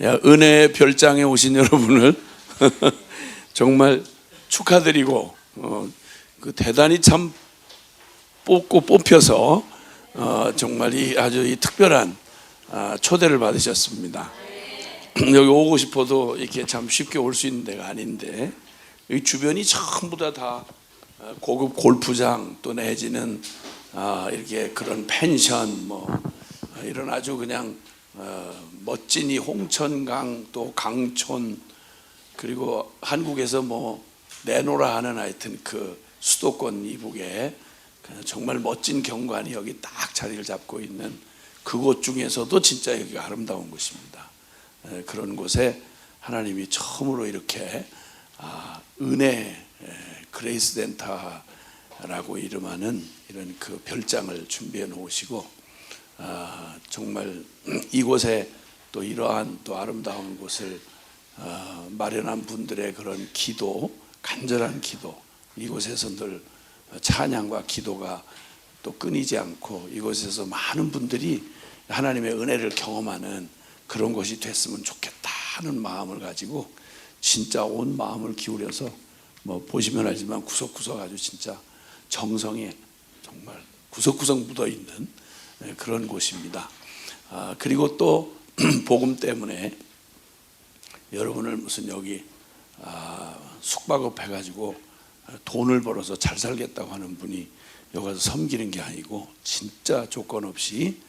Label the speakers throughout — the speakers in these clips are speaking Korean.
Speaker 1: 은혜의 별장에 오신 여러분을 정말 축하드리고 그 대단히 참 뽑혀서 정말 아주 특별한 초대를 받으셨습니다. 여기 오고 싶어도 이렇게 참 쉽게 올 수 있는 데가 아닌데, 이 주변이 전부 다 고급 골프장 또 내지는 이렇게 그런 펜션 이런 아주 그냥 멋진 이 홍천강 또 강촌, 그리고 한국에서 내노라 하는 하여튼 그 수도권 이북에 정말 멋진 경관이 여기 딱 자리를 잡고 있는 그곳 중에서도 진짜 여기가 아름다운 곳입니다. 그런 곳에 하나님이 처음으로 이렇게 은혜 그레이스 센터라고 이름하는 이런 그 별장을 준비해 놓으시고, 정말 이곳에 또 이러한 또 아름다운 곳을 마련한 분들의 그런 기도, 간절한 기도, 이곳에서 늘 찬양과 기도가 또 끊이지 않고 이곳에서 많은 분들이 하나님의 은혜를 경험하는 그런 것이 됐으면 좋겠다 하는 마음을 가지고 진짜 온 마음을 기울여서 보시면 알지만 구석구석 아주 진짜 정성이 정말 구석구석 묻어있는 그런 곳입니다. 그리고 또 복음 때문에 여러분을 무슨 여기 숙박업 해가지고 돈을 벌어서 잘 살겠다고 하는 분이 여기 와서 섬기는 게 아니고, 진짜 조건 없이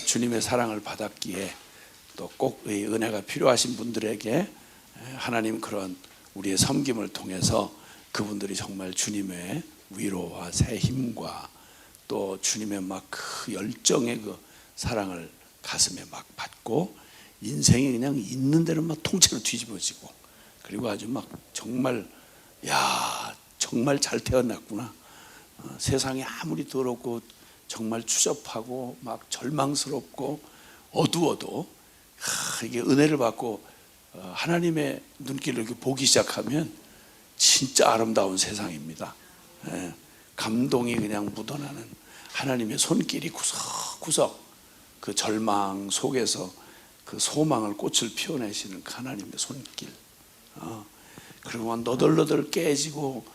Speaker 1: 주님의 사랑을 받았기에 또 꼭 이 은혜가 필요하신 분들에게 하나님 그런 우리의 섬김을 통해서 그분들이 정말 주님의 위로와 새 힘과 또 주님의 그 열정의 그 사랑을 가슴에 받고, 인생이 그냥 있는 대로 통째로 뒤집어지고, 그리고 아주 정말 정말 잘 태어났구나, 세상이 아무리 더럽고 정말 추접하고 절망스럽고 어두워도 이게 은혜를 받고 하나님의 눈길을 이렇게 보기 시작하면 진짜 아름다운 세상입니다. 감동이 그냥 묻어나는 하나님의 손길이 구석구석 그 절망 속에서 그 소망을 꽃을 피워내시는 그 하나님의 손길, 그리고 너덜너덜 깨지고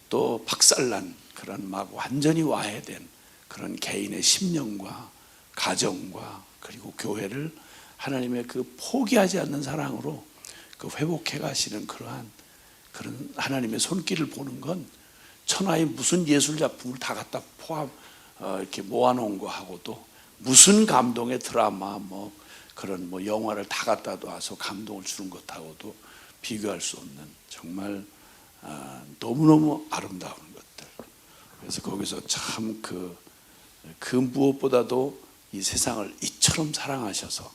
Speaker 1: 또 박살난 그런 완전히 와해된 그런 개인의 심령과 가정과 그리고 교회를 하나님의 그 포기하지 않는 사랑으로 그 회복해 가시는 그런 하나님의 손길을 보는 건 천하의 무슨 예술 작품을 다 갖다 이렇게 모아놓은 거하고도, 무슨 감동의 드라마 그런 영화를 다 갖다 놔서 감동을 주는 것하고도 비교할 수 없는 정말 너무너무 아름다운 것들. 그래서 거기서 참 그 무엇보다도 이 세상을 이처럼 사랑하셔서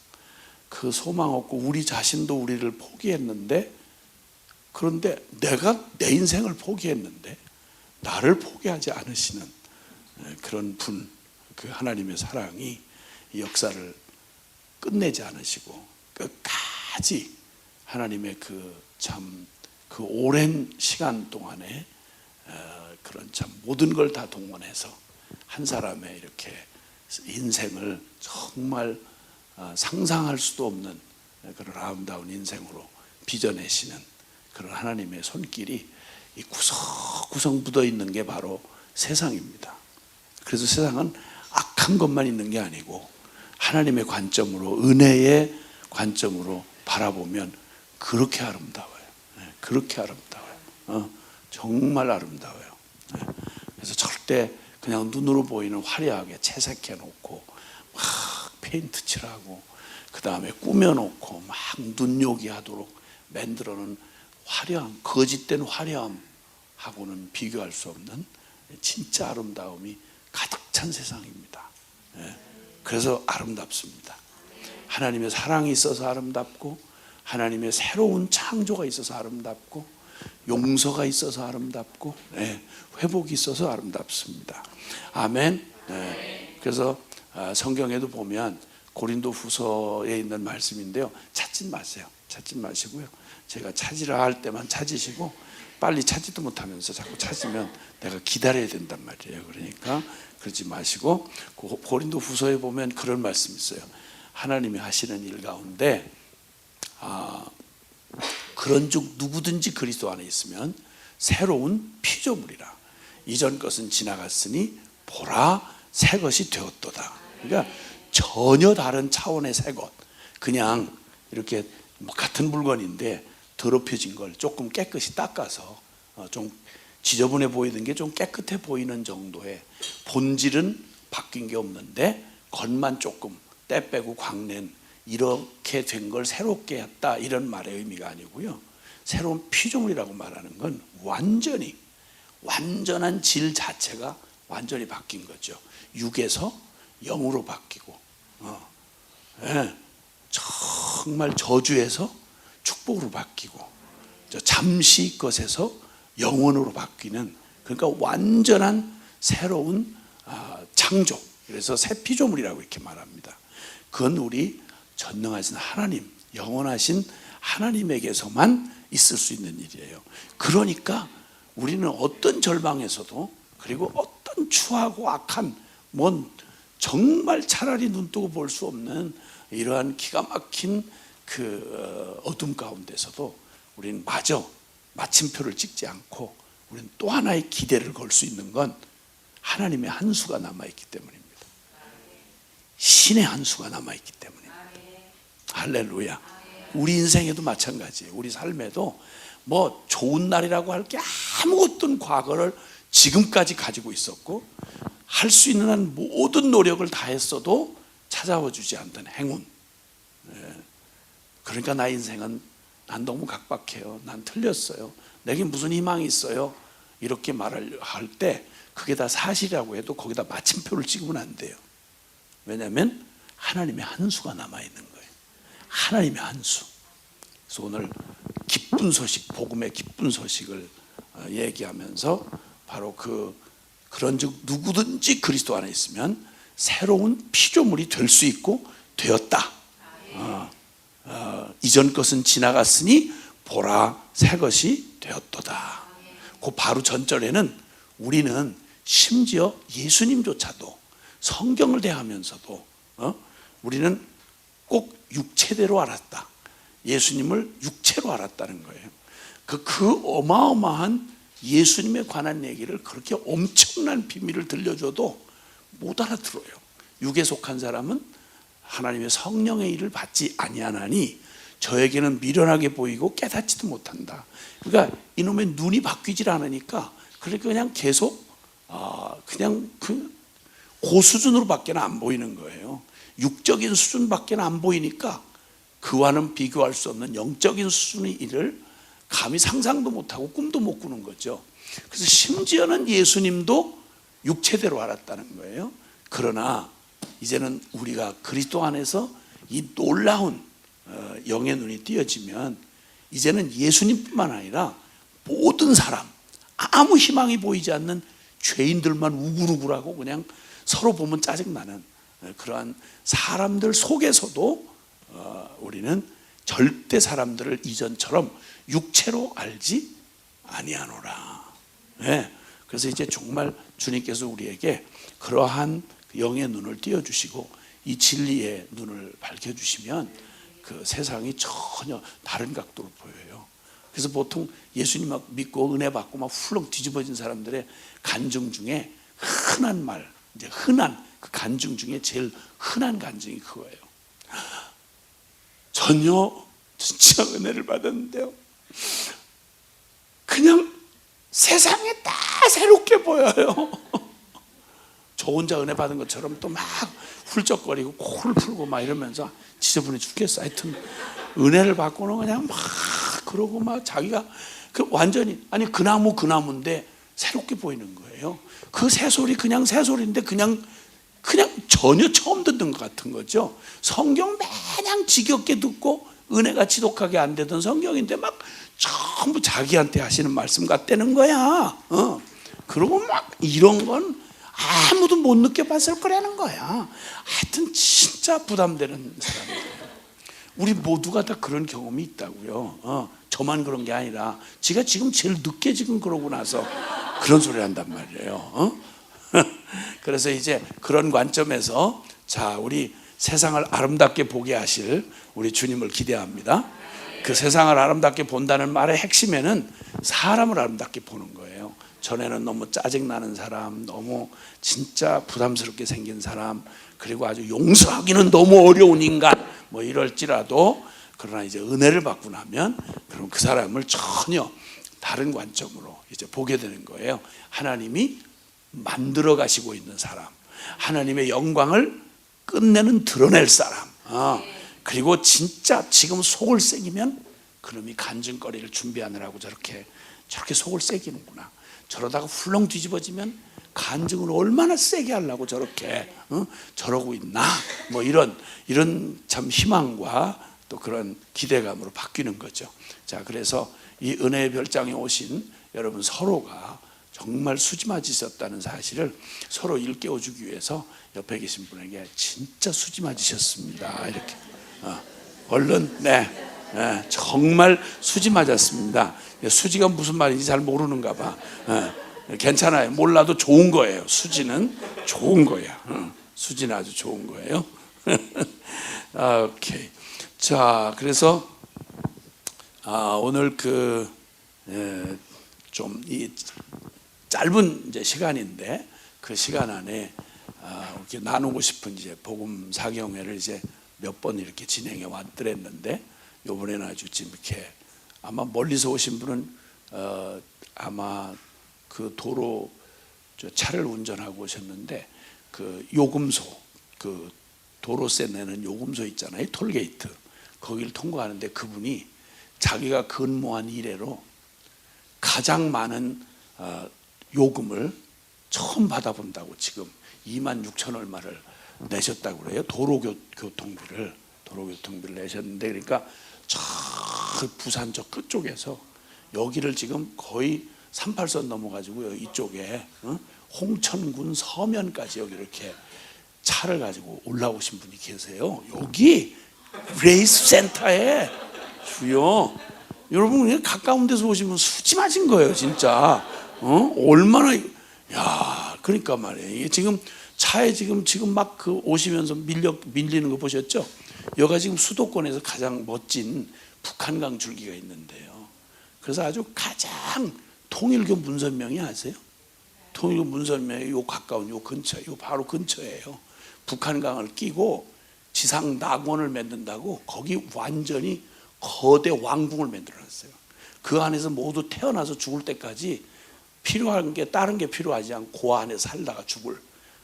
Speaker 1: 그 소망 없고 우리 자신도 우리를 포기했는데, 그런데 내가 내 인생을 포기했는데 나를 포기하지 않으시는 그런 분, 그 하나님의 사랑이 이 역사를 끝내지 않으시고 끝까지 하나님의 그 오랜 시간 동안에 그런 참 모든 걸 다 동원해서 한 사람의 이렇게 인생을 정말 상상할 수도 없는 그런 아름다운 인생으로 빚어내시는 그런 하나님의 손길이 이 구석구석 묻어있는 게 바로 세상입니다. 그래서 세상은 악한 것만 있는 게 아니고 하나님의 관점으로, 은혜의 관점으로 바라보면 그렇게 아름다워요. 그렇게 아름다워요. 정말 아름다워요. 그래서 절대 그냥 눈으로 보이는 화려하게 채색해 놓고 페인트 칠하고 그 다음에 꾸며놓고 눈요기 하도록 만들어놓은 화려함, 거짓된 화려함하고는 비교할 수 없는 진짜 아름다움이 가득 찬 세상입니다. 그래서 아름답습니다. 하나님의 사랑이 있어서 아름답고, 하나님의 새로운 창조가 있어서 아름답고, 용서가 있어서 아름답고, 회복이 있어서 아름답습니다. 아멘. 그래서 성경에도 보면 고린도 후서에 있는 말씀인데요, 찾지 마세요. 찾지 마시고요, 제가 찾으라 할 때만 찾으시고, 빨리 찾지도 못하면서 자꾸 찾으면 내가 기다려야 된단 말이에요. 그러니까 그러지 마시고, 고린도 후서에 보면 그런 말씀이 있어요. 하나님이 하시는 일 가운데 그런즉 누구든지 그리스도 안에 있으면 새로운 피조물이라. 이전 것은 지나갔으니 보라 새 것이 되었도다. 그러니까 전혀 다른 차원의 새 것. 그냥 이렇게 같은 물건인데 더럽혀진 걸 조금 깨끗이 닦아서 좀 지저분해 보이던 게 좀 깨끗해 보이는 정도의, 본질은 바뀐 게 없는데 겉만 조금 때 빼고 광낸, 이렇게 된 걸 새롭게 했다, 이런 말의 의미가 아니고요. 새로운 피조물이라고 말하는 건 완전한 질 자체가 완전히 바뀐 거죠. 육에서 영으로 바뀌고, 정말 저주에서 축복으로 바뀌고, 잠시 것에서 영원으로 바뀌는, 그러니까 완전한 새로운 창조. 그래서 새 피조물이라고 이렇게 말합니다. 그건 우리 전능하신 하나님, 영원하신 하나님에게서만 있을 수 있는 일이에요. 그러니까 우리는 어떤 절망에서도, 그리고 어떤 추하고 악한, 정말 차라리 눈 뜨고 볼 수 없는 이러한 기가 막힌 그 어둠 가운데서도 우리는 마저 마침표를 찍지 않고, 우리는 또 하나의 기대를 걸 수 있는 건 하나님의 한 수가 남아있기 때문입니다. 신의 한 수가 남아있기 때문입니다. 할렐루야. 우리 인생에도 마찬가지예요. 우리 삶에도 좋은 날이라고 할 게 아무것도 과거를 지금까지 가지고 있었고, 할 수 있는 한 모든 노력을 다했어도 찾아와 주지 않던 행운. 그러니까 나 인생은, 난 너무 각박해요, 난 틀렸어요, 내게 무슨 희망이 있어요, 이렇게 말을 할 때 그게 다 사실이라고 해도 거기다 마침표를 찍으면 안 돼요. 왜냐하면 하나님의 한 수가 남아있는 거예요. 하나님의 한 수. 그래서 오늘 기쁜 소식, 복음의 기쁜 소식을 얘기하면서 바로 그런즉 누구든지 그리스도 안에 있으면 새로운 피조물이 될 수 있고 되었다. 이전 것은 지나갔으니 보라 새 것이 되었도다. 그 바로 전절에는 우리는 심지어 예수님조차도 성경을 대하면서도 우리는 꼭 육체대로 알았다. 예수님을 육체로 알았다는 거예요. 그 어마어마한 예수님에 관한 얘기를 그렇게 엄청난 비밀을 들려줘도 못 알아들어요. 육에 속한 사람은 하나님의 성령의 일을 받지 아니하나니 저에게는 미련하게 보이고 깨닫지도 못한다. 그러니까 이놈의 눈이 바뀌질 않으니까, 그러니까 그냥 계속 그냥 그 수준으로밖에 안 보이는 거예요. 육적인 수준밖에 안 보이니까 그와는 비교할 수 없는 영적인 수준의 일을 감히 상상도 못하고 꿈도 못 꾸는 거죠. 그래서 심지어는 예수님도 육체대로 알았다는 거예요. 그러나 이제는 우리가 그리스도 안에서 이 놀라운 영의 눈이 띄어지면 이제는 예수님뿐만 아니라 모든 사람, 아무 희망이 보이지 않는 죄인들만 우글우글하고 그냥 서로 보면 짜증나는 그러한 사람들 속에서도 우리는 절대 사람들을 이전처럼 육체로 알지 아니하노라. 그래서 이제 정말 주님께서 우리에게 그러한 영의 눈을 띄워주시고 이 진리의 눈을 밝혀주시면 그 세상이 전혀 다른 각도로 보여요. 그래서 보통 예수님 막 믿고 은혜 받고 막 훌렁 뒤집어진 사람들의 간증 중에 흔한 말, 이제 흔한 그 간증 중에 제일 흔한 간증이 그거예요. 전혀 진짜 은혜를 받았는데요, 그냥 세상에 다 새롭게 보여요. 저 혼자 은혜 받은 것처럼 또 막 훌쩍거리고 코를 풀고 막 이러면서 지저분해 죽겠어. 하여튼 은혜를 받고는 그냥 막 그러고 막 자기가 완전히, 아니 그 나무인데 새롭게 보이는 거예요. 그 새소리 그냥 새소리인데 그냥 전혀 처음 듣는 것 같은 거죠. 성경 마냥 지겹게 듣고 은혜가 지독하게 안 되던 성경인데 막 전부 자기한테 하시는 말씀 같다는 거야. 그리고 막 이런 건 아무도 못 느껴봤을 거라는 거야. 하여튼 진짜 부담되는 사람이에요. 우리 모두가 다 그런 경험이 있다고요. 저만 그런 게 아니라 지가 지금 제일 늦게 지금 그러고 나서 그런 소리를 한단 말이에요. 그래서 이제 그런 관점에서 자, 우리 세상을 아름답게 보게 하실 우리 주님을 기대합니다. 그 세상을 아름답게 본다는 말의 핵심에는 사람을 아름답게 보는 거예요. 전에는 너무 짜증나는 사람, 너무 진짜 부담스럽게 생긴 사람, 그리고 아주 용서하기는 너무 어려운 인간 뭐 이럴지라도, 그러나 이제 은혜를 받고 나면 그럼 그 사람을 전혀 다른 관점으로 이제 보게 되는 거예요. 하나님이 만들어 가시고 있는 사람, 하나님의 영광을 끝내는 드러낼 사람, 그리고 진짜 지금 속을 새기면 그놈이 간증거리를 준비하느라고 저렇게 속을 새기는구나. 저러다가 훌렁 뒤집어지면 간증을 얼마나 세게 하려고 저렇게 저러고 있나, 뭐 이런 참 희망과 또 그런 기대감으로 바뀌는 거죠. 자, 그래서 이 은혜의 별장에 오신 여러분 서로가 정말 수지 맞으셨다는 사실을 서로 일깨워 주기 위해서 옆에 계신 분에게 진짜 수지 맞으셨습니다, 이렇게 얼른 정말 수지 맞았습니다. 수지가 무슨 말인지 잘 모르는가 봐. 괜찮아요. 몰라도 좋은 거예요. 수지는 좋은 거야. 수지는 아주 좋은 거예요. 오케이. 자, 그래서 오늘 좀 이 짧은 이제 시간인데 그 시간 안에 이렇게 나누고 싶은 이제 복음 사경회를 이제 몇 번 이렇게 진행해 왔더랬는데, 이번에는 아주 지금 이렇게 아마 멀리서 오신 분은 아마 그 도로 차를 운전하고 오셨는데, 그 요금소, 그 도로세 내는 요금소 있잖아요, 톨게이트, 거기를 통과하는데 그분이 자기가 근무한 이래로 가장 많은 요금을 처음 받아본다고 지금 26,000 얼마를 내셨다고 그래요. 도로교통비를 내셨는데, 그러니까 저 부산 저 끝쪽에서 여기를 지금 거의 38선 넘어가지고요, 이쪽에 홍천군 서면까지 여기 이렇게 차를 가지고 올라오신 분이 계세요. 여기 레이스 센터에 주요. 여러분 가까운 데서 오시면 수지 맞은 거예요, 진짜. 얼마나, 야, 그러니까 말이에요. 이게 지금 차에 지금 막 그 오시면서 밀리는 거 보셨죠? 여기가 지금 수도권에서 가장 멋진 북한강 줄기가 있는데요. 그래서 아주 가장 통일교 문선명이 아세요? 통일교 문선명이 요 가까운 요 근처, 요 바로 근처예요. 북한강을 끼고 지상 낙원을 만든다고 거기 완전히 거대 왕궁을 만들어놨어요. 그 안에서 모두 태어나서 죽을 때까지 필요한 게 다른 게 필요하지 않고 그 안에 살다가 죽을,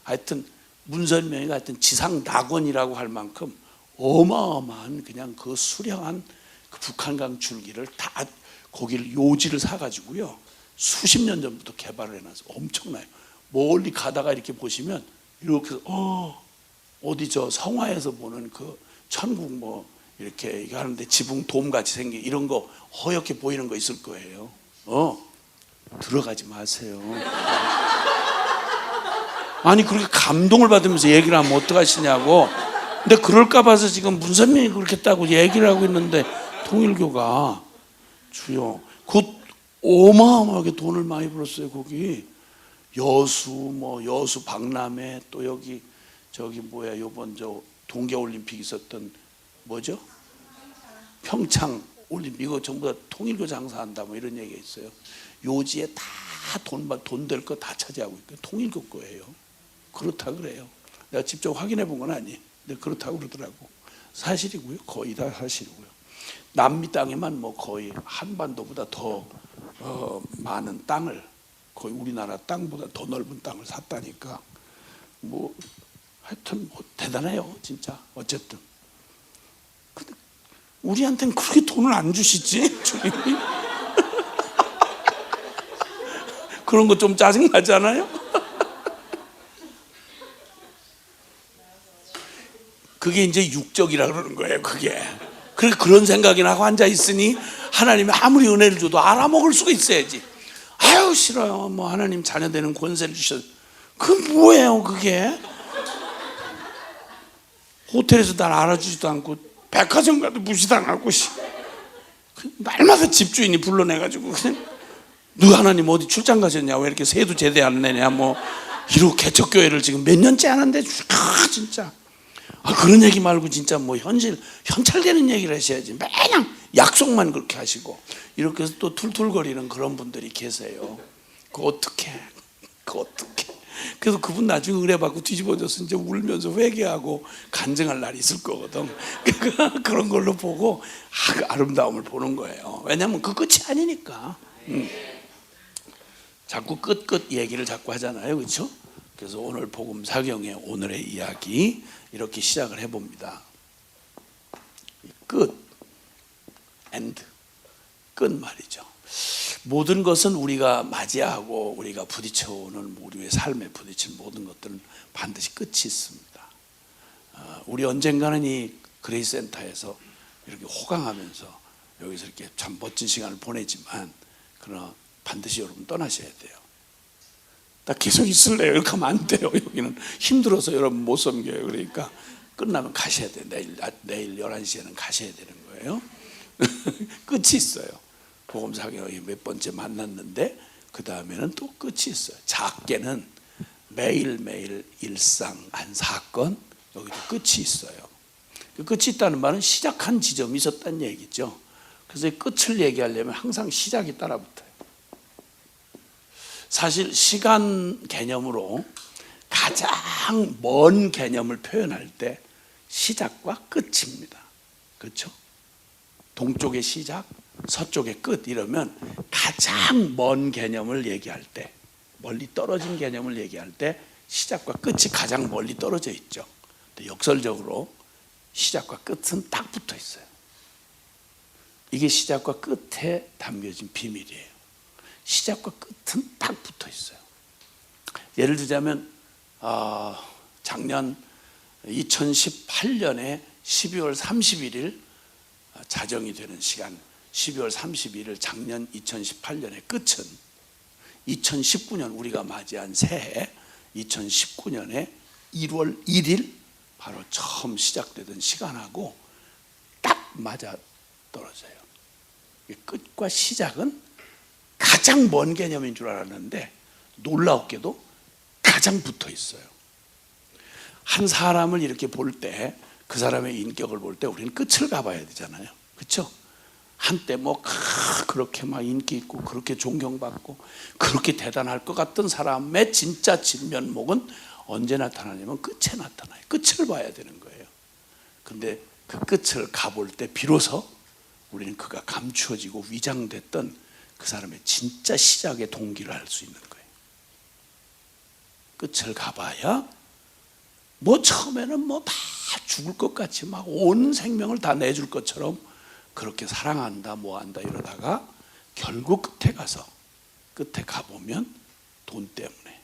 Speaker 1: 하여튼 문선명이가 하여튼 지상 낙원이라고 할 만큼 어마어마한 그냥 그 수려한 그 북한강 줄기를 다 거기를 요지를 사가지고요, 수십 년 전부터 개발을 해놔서 엄청나요. 멀리 가다가 이렇게 보시면 이렇게 어디 저 성화에서 보는 그 천국 뭐 이렇게 하는데 지붕 돔 같이 생긴 이런 거 허옇게 보이는 거 있을 거예요. 들어가지 마세요. 아니 그렇게 감동을 받으면서 얘기를 하면 어떡하시냐고. 근데 그럴까 봐서 지금 문선명이 그렇겠다고 얘기를 하고 있는데, 통일교가 주요 그 어마어마하게 돈을 많이 벌었어요. 거기 여수 박람회, 또 여기 저기 뭐야, 요번 저 동계올림픽 있었던 뭐죠? 평창 올림픽, 이거 전부 다 통일교 장사한다 뭐 이런 얘기가 있어요. 요지에 다 돈 될 거 다 차지하고 있고 통일교 거예요. 그렇다 그래요. 내가 직접 확인해 본 건 아니에요. 근데 그렇다고 그러더라고. 사실이고요. 거의 다 사실이고요. 남미 땅에만 뭐 거의 한반도보다 더 많은 땅을, 거의 우리나라 땅보다 더 넓은 땅을 샀다니까. 뭐 하여튼 뭐 대단해요, 진짜. 어쨌든. 근데 우리한테는 그렇게 돈을 안 주시지, 주님이? 그런 거 좀 짜증 나잖아요. 그게 이제 육적이라 그러는 거예요, 그게. 그런 생각이나 하고 앉아 있으니 하나님이 아무리 은혜를 줘도 알아먹을 수가 있어야지. 아유 싫어요, 뭐 하나님 자녀 되는 권세를 주셔서. 그게 뭐예요, 그게? 호텔에서 날 알아주지도 않고 백화점 가도 무시당하고, 날마다 집주인이 불러내가지고 그냥 너 하나님 어디 출장 가셨냐, 왜 이렇게 세도 제대 안 내냐, 뭐 이러고 개척교회를 지금 몇 년째 하는데 진짜 그런 얘기 말고 진짜 뭐 현찰되는 얘기를 하셔야지. 매냥 약속만 그렇게 하시고 이렇게 해서 또 툴툴거리는 그런 분들이 계세요. 그거 어떻게? 그래서 그분 나중에 은혜 받고 뒤집어져서 이제 울면서 회개하고 간증할 날이 있을 거거든. 그런 걸로 보고 그 아름다움을 보는 거예요. 왜냐하면 그 끝이 아니니까. 자꾸 끝 얘기를 자꾸 하잖아요, 그렇죠? 그래서 오늘 복음 사경의 오늘의 이야기 이렇게 시작을 해봅니다. end, 끝 말이죠. 모든 것은 우리가 맞이하고 우리가 부딪혀오는 우리의 삶에 부딪힌 모든 것들은 반드시 끝이 있습니다. 우리 언젠가는 이 그레이스 센터에서 이렇게 호강하면서 여기서 이렇게 참 멋진 시간을 보내지만 그러나 반드시 여러분 떠나셔야 돼요. 나 계속 있을래요. 이렇게 하면 안 돼요. 여기는 힘들어서 여러분 못 섬겨요. 그러니까 끝나면 가셔야 돼요. 내일 11시에는 가셔야 되는 거예요. 끝이 있어요. 복음사경에 몇 번째 만났는데 그 다음에는 또 끝이 있어요. 작게는 매일매일 일상 한 사건, 여기도 끝이 있어요. 끝이 있다는 말은 시작한 지점이 있었다는 얘기죠. 그래서 끝을 얘기하려면 항상 시작이 따라붙어요. 사실 시간 개념으로 가장 먼 개념을 표현할 때 시작과 끝입니다. 그렇죠? 동쪽의 시작, 서쪽의 끝 이러면 가장 먼 개념을 얘기할 때, 멀리 떨어진 개념을 얘기할 때 시작과 끝이 가장 멀리 떨어져 있죠. 근데 역설적으로 시작과 끝은 딱 붙어 있어요. 이게 시작과 끝에 담겨진 비밀이에요. 시작과 끝은 딱 붙어 있어요. 예를 들자면 작년 2018년에 12월 31일 자정이 되는 시간, 12월 31일 작년 2018년의 끝은 2019년 우리가 맞이한 새해 2019년에 1월 1일 바로 처음 시작되던 시간하고 딱 맞아 떨어져요. 끝과 시작은 가장 먼 개념인 줄 알았는데 놀랍게도 가장 붙어 있어요. 한 사람을 이렇게 볼 때, 그 사람의 인격을 볼 때 우리는 끝을 가봐야 되잖아요. 그렇죠? 한때 뭐 그렇게 막 인기 있고 그렇게 존경받고 그렇게 대단할 것 같던 사람의 진짜 진면목은 언제 나타나냐면 끝에 나타나요. 끝을 봐야 되는 거예요. 근데 그 끝을 가볼 때 비로소 우리는 그가 감추어지고 위장됐던 그 사람의 진짜 시작의 동기를 알 수 있는 거예요. 끝을 가봐야 뭐 처음에는 뭐 다 죽을 것 같이 막 온 생명을 다 내줄 것처럼 그렇게 사랑한다 뭐한다 이러다가 결국 끝에 가보면 돈 때문에,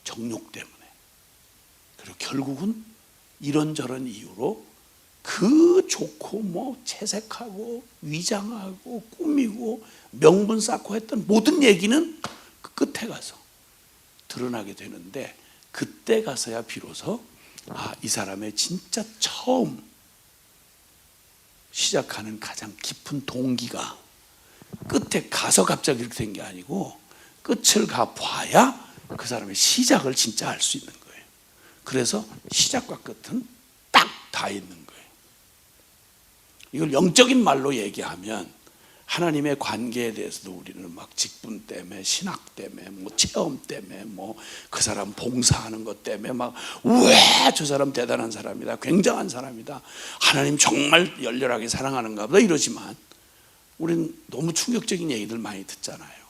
Speaker 1: 정욕 때문에, 그리고 결국은 이런저런 이유로 그 좋고 뭐 채색하고 위장하고 꾸미고 명분 쌓고 했던 모든 얘기는 그 끝에 가서 드러나게 되는데, 그때 가서야 비로소 이 사람의 진짜 처음 시작하는 가장 깊은 동기가 끝에 가서 갑자기 이렇게 된 게 아니고 끝을 가봐야 그 사람의 시작을 진짜 알 수 있는 거예요. 그래서 시작과 끝은 딱 다 있는 거예요. 이걸 영적인 말로 얘기하면 하나님의 관계에 대해서도 우리는 막 직분 때문에, 신학 때문에, 뭐 체험 때문에, 뭐 그 사람 봉사하는 것 때문에 막 왜 저 사람 대단한 사람이다, 굉장한 사람이다, 하나님 정말 열렬하게 사랑하는가 보다 이러지만 우리는 너무 충격적인 얘기들 많이 듣잖아요.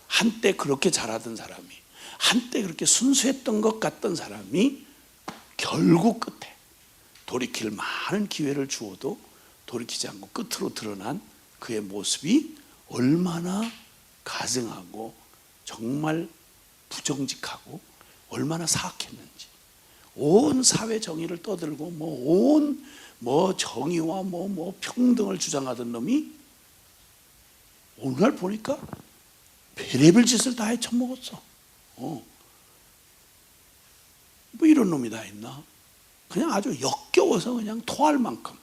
Speaker 1: 한때 그렇게 잘하던 사람이, 한때 그렇게 순수했던 것 같던 사람이 결국 끝에 돌이킬 많은 기회를 주어도 돌이키지 않고 끝으로 드러난 그의 모습이 얼마나 가증하고 정말 부정직하고 얼마나 사악했는지, 온 사회 정의를 떠들고 온 정의와 평등을 주장하던 놈이 오늘날 보니까 별의별 짓을 다 해쳐먹었어. 뭐 이런 놈이 다 있나? 그냥 아주 역겨워서 그냥 토할 만큼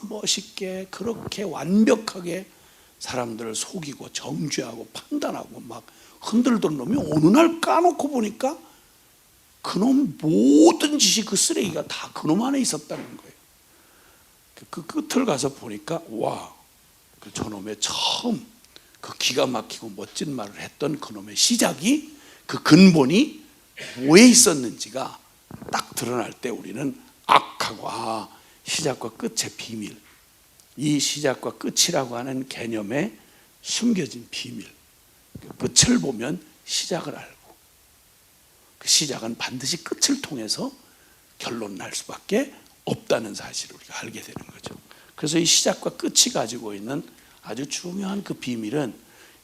Speaker 1: 멋있게 그렇게 완벽하게 사람들을 속이고 정죄하고 판단하고 막 흔들던 놈이 어느 날 까놓고 보니까 그놈 모든 짓이 그 쓰레기가 다 그놈 안에 있었다는 거예요. 그 끝을 가서 보니까 와, 그 저놈의 처음 그 기가 막히고 멋진 말을 했던 그놈의 시작이, 그 근본이 뭐에 있었는지가 딱 드러날 때 우리는 악하고 시작과 끝의 비밀, 이 시작과 끝이라고 하는 개념에 숨겨진 비밀, 끝을 보면 시작을 알고 그 시작은 반드시 끝을 통해서 결론 날 수밖에 없다는 사실을 우리가 알게 되는 거죠. 그래서 이 시작과 끝이 가지고 있는 아주 중요한 그 비밀은,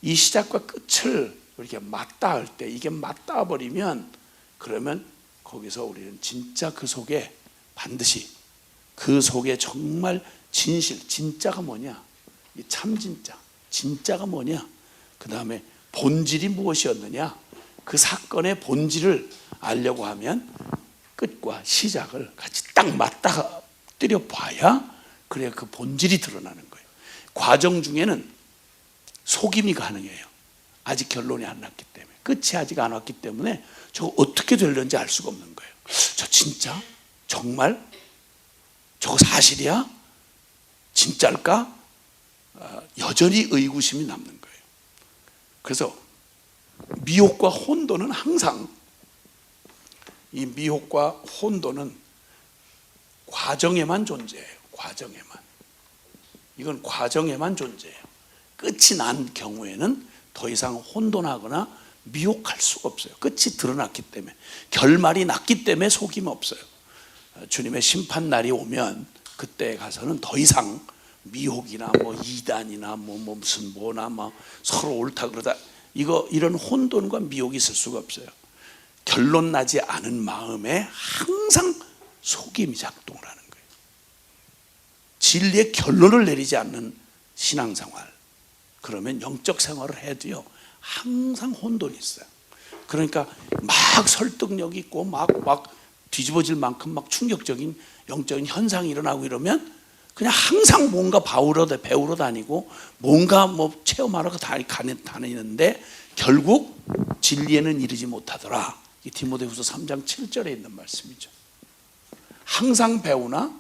Speaker 1: 이 시작과 끝을 이렇게 맞닿을 때, 이게 맞닿아 버리면 그러면 거기서 우리는 진짜 그 속에 반드시, 그 속에 정말 진실, 진짜가 뭐냐, 이 참 진짜, 진짜가 뭐냐, 그 다음에 본질이 무엇이었느냐, 그 사건의 본질을 알려고 하면 끝과 시작을 같이 딱 맞닥뜨려 봐야 그래야 그 본질이 드러나는 거예요. 과정 중에는 속임이 가능해요. 아직 결론이 안 났기 때문에, 끝이 아직 안 왔기 때문에 저거 어떻게 되려는지 알 수가 없는 거예요. 저 진짜? 정말? 저거 사실이야? 진짜일까? 여전히 의구심이 남는 거예요. 그래서 미혹과 혼돈은 항상, 이 미혹과 혼돈은 과정에만 존재해요. 과정에만. 이건 과정에만 존재해요. 끝이 난 경우에는 더 이상 혼돈하거나 미혹할 수가 없어요. 끝이 드러났기 때문에, 결말이 났기 때문에 속임 없어요. 주님의 심판날이 오면 그때 가서는 더 이상 미혹이나 뭐 이단이나 뭐 무슨 뭐나 뭐 서로 옳다 그러다 이런 혼돈과 미혹이 있을 수가 없어요. 결론 나지 않은 마음에 항상 속임이 작동을 하는 거예요. 진리의 결론을 내리지 않는 신앙생활, 그러면 영적 생활을 해도요 항상 혼돈이 있어요. 그러니까 막 설득력 있고 막 뒤집어질 만큼 막 충격적인 영적인 현상이 일어나고 이러면 그냥 항상 뭔가 배우러 다니고 뭔가 뭐 체험하러 다니는데 결국 진리에는 이르지 못하더라. 이 디모데후서 3장 7절에 있는 말씀이죠. 항상 배우나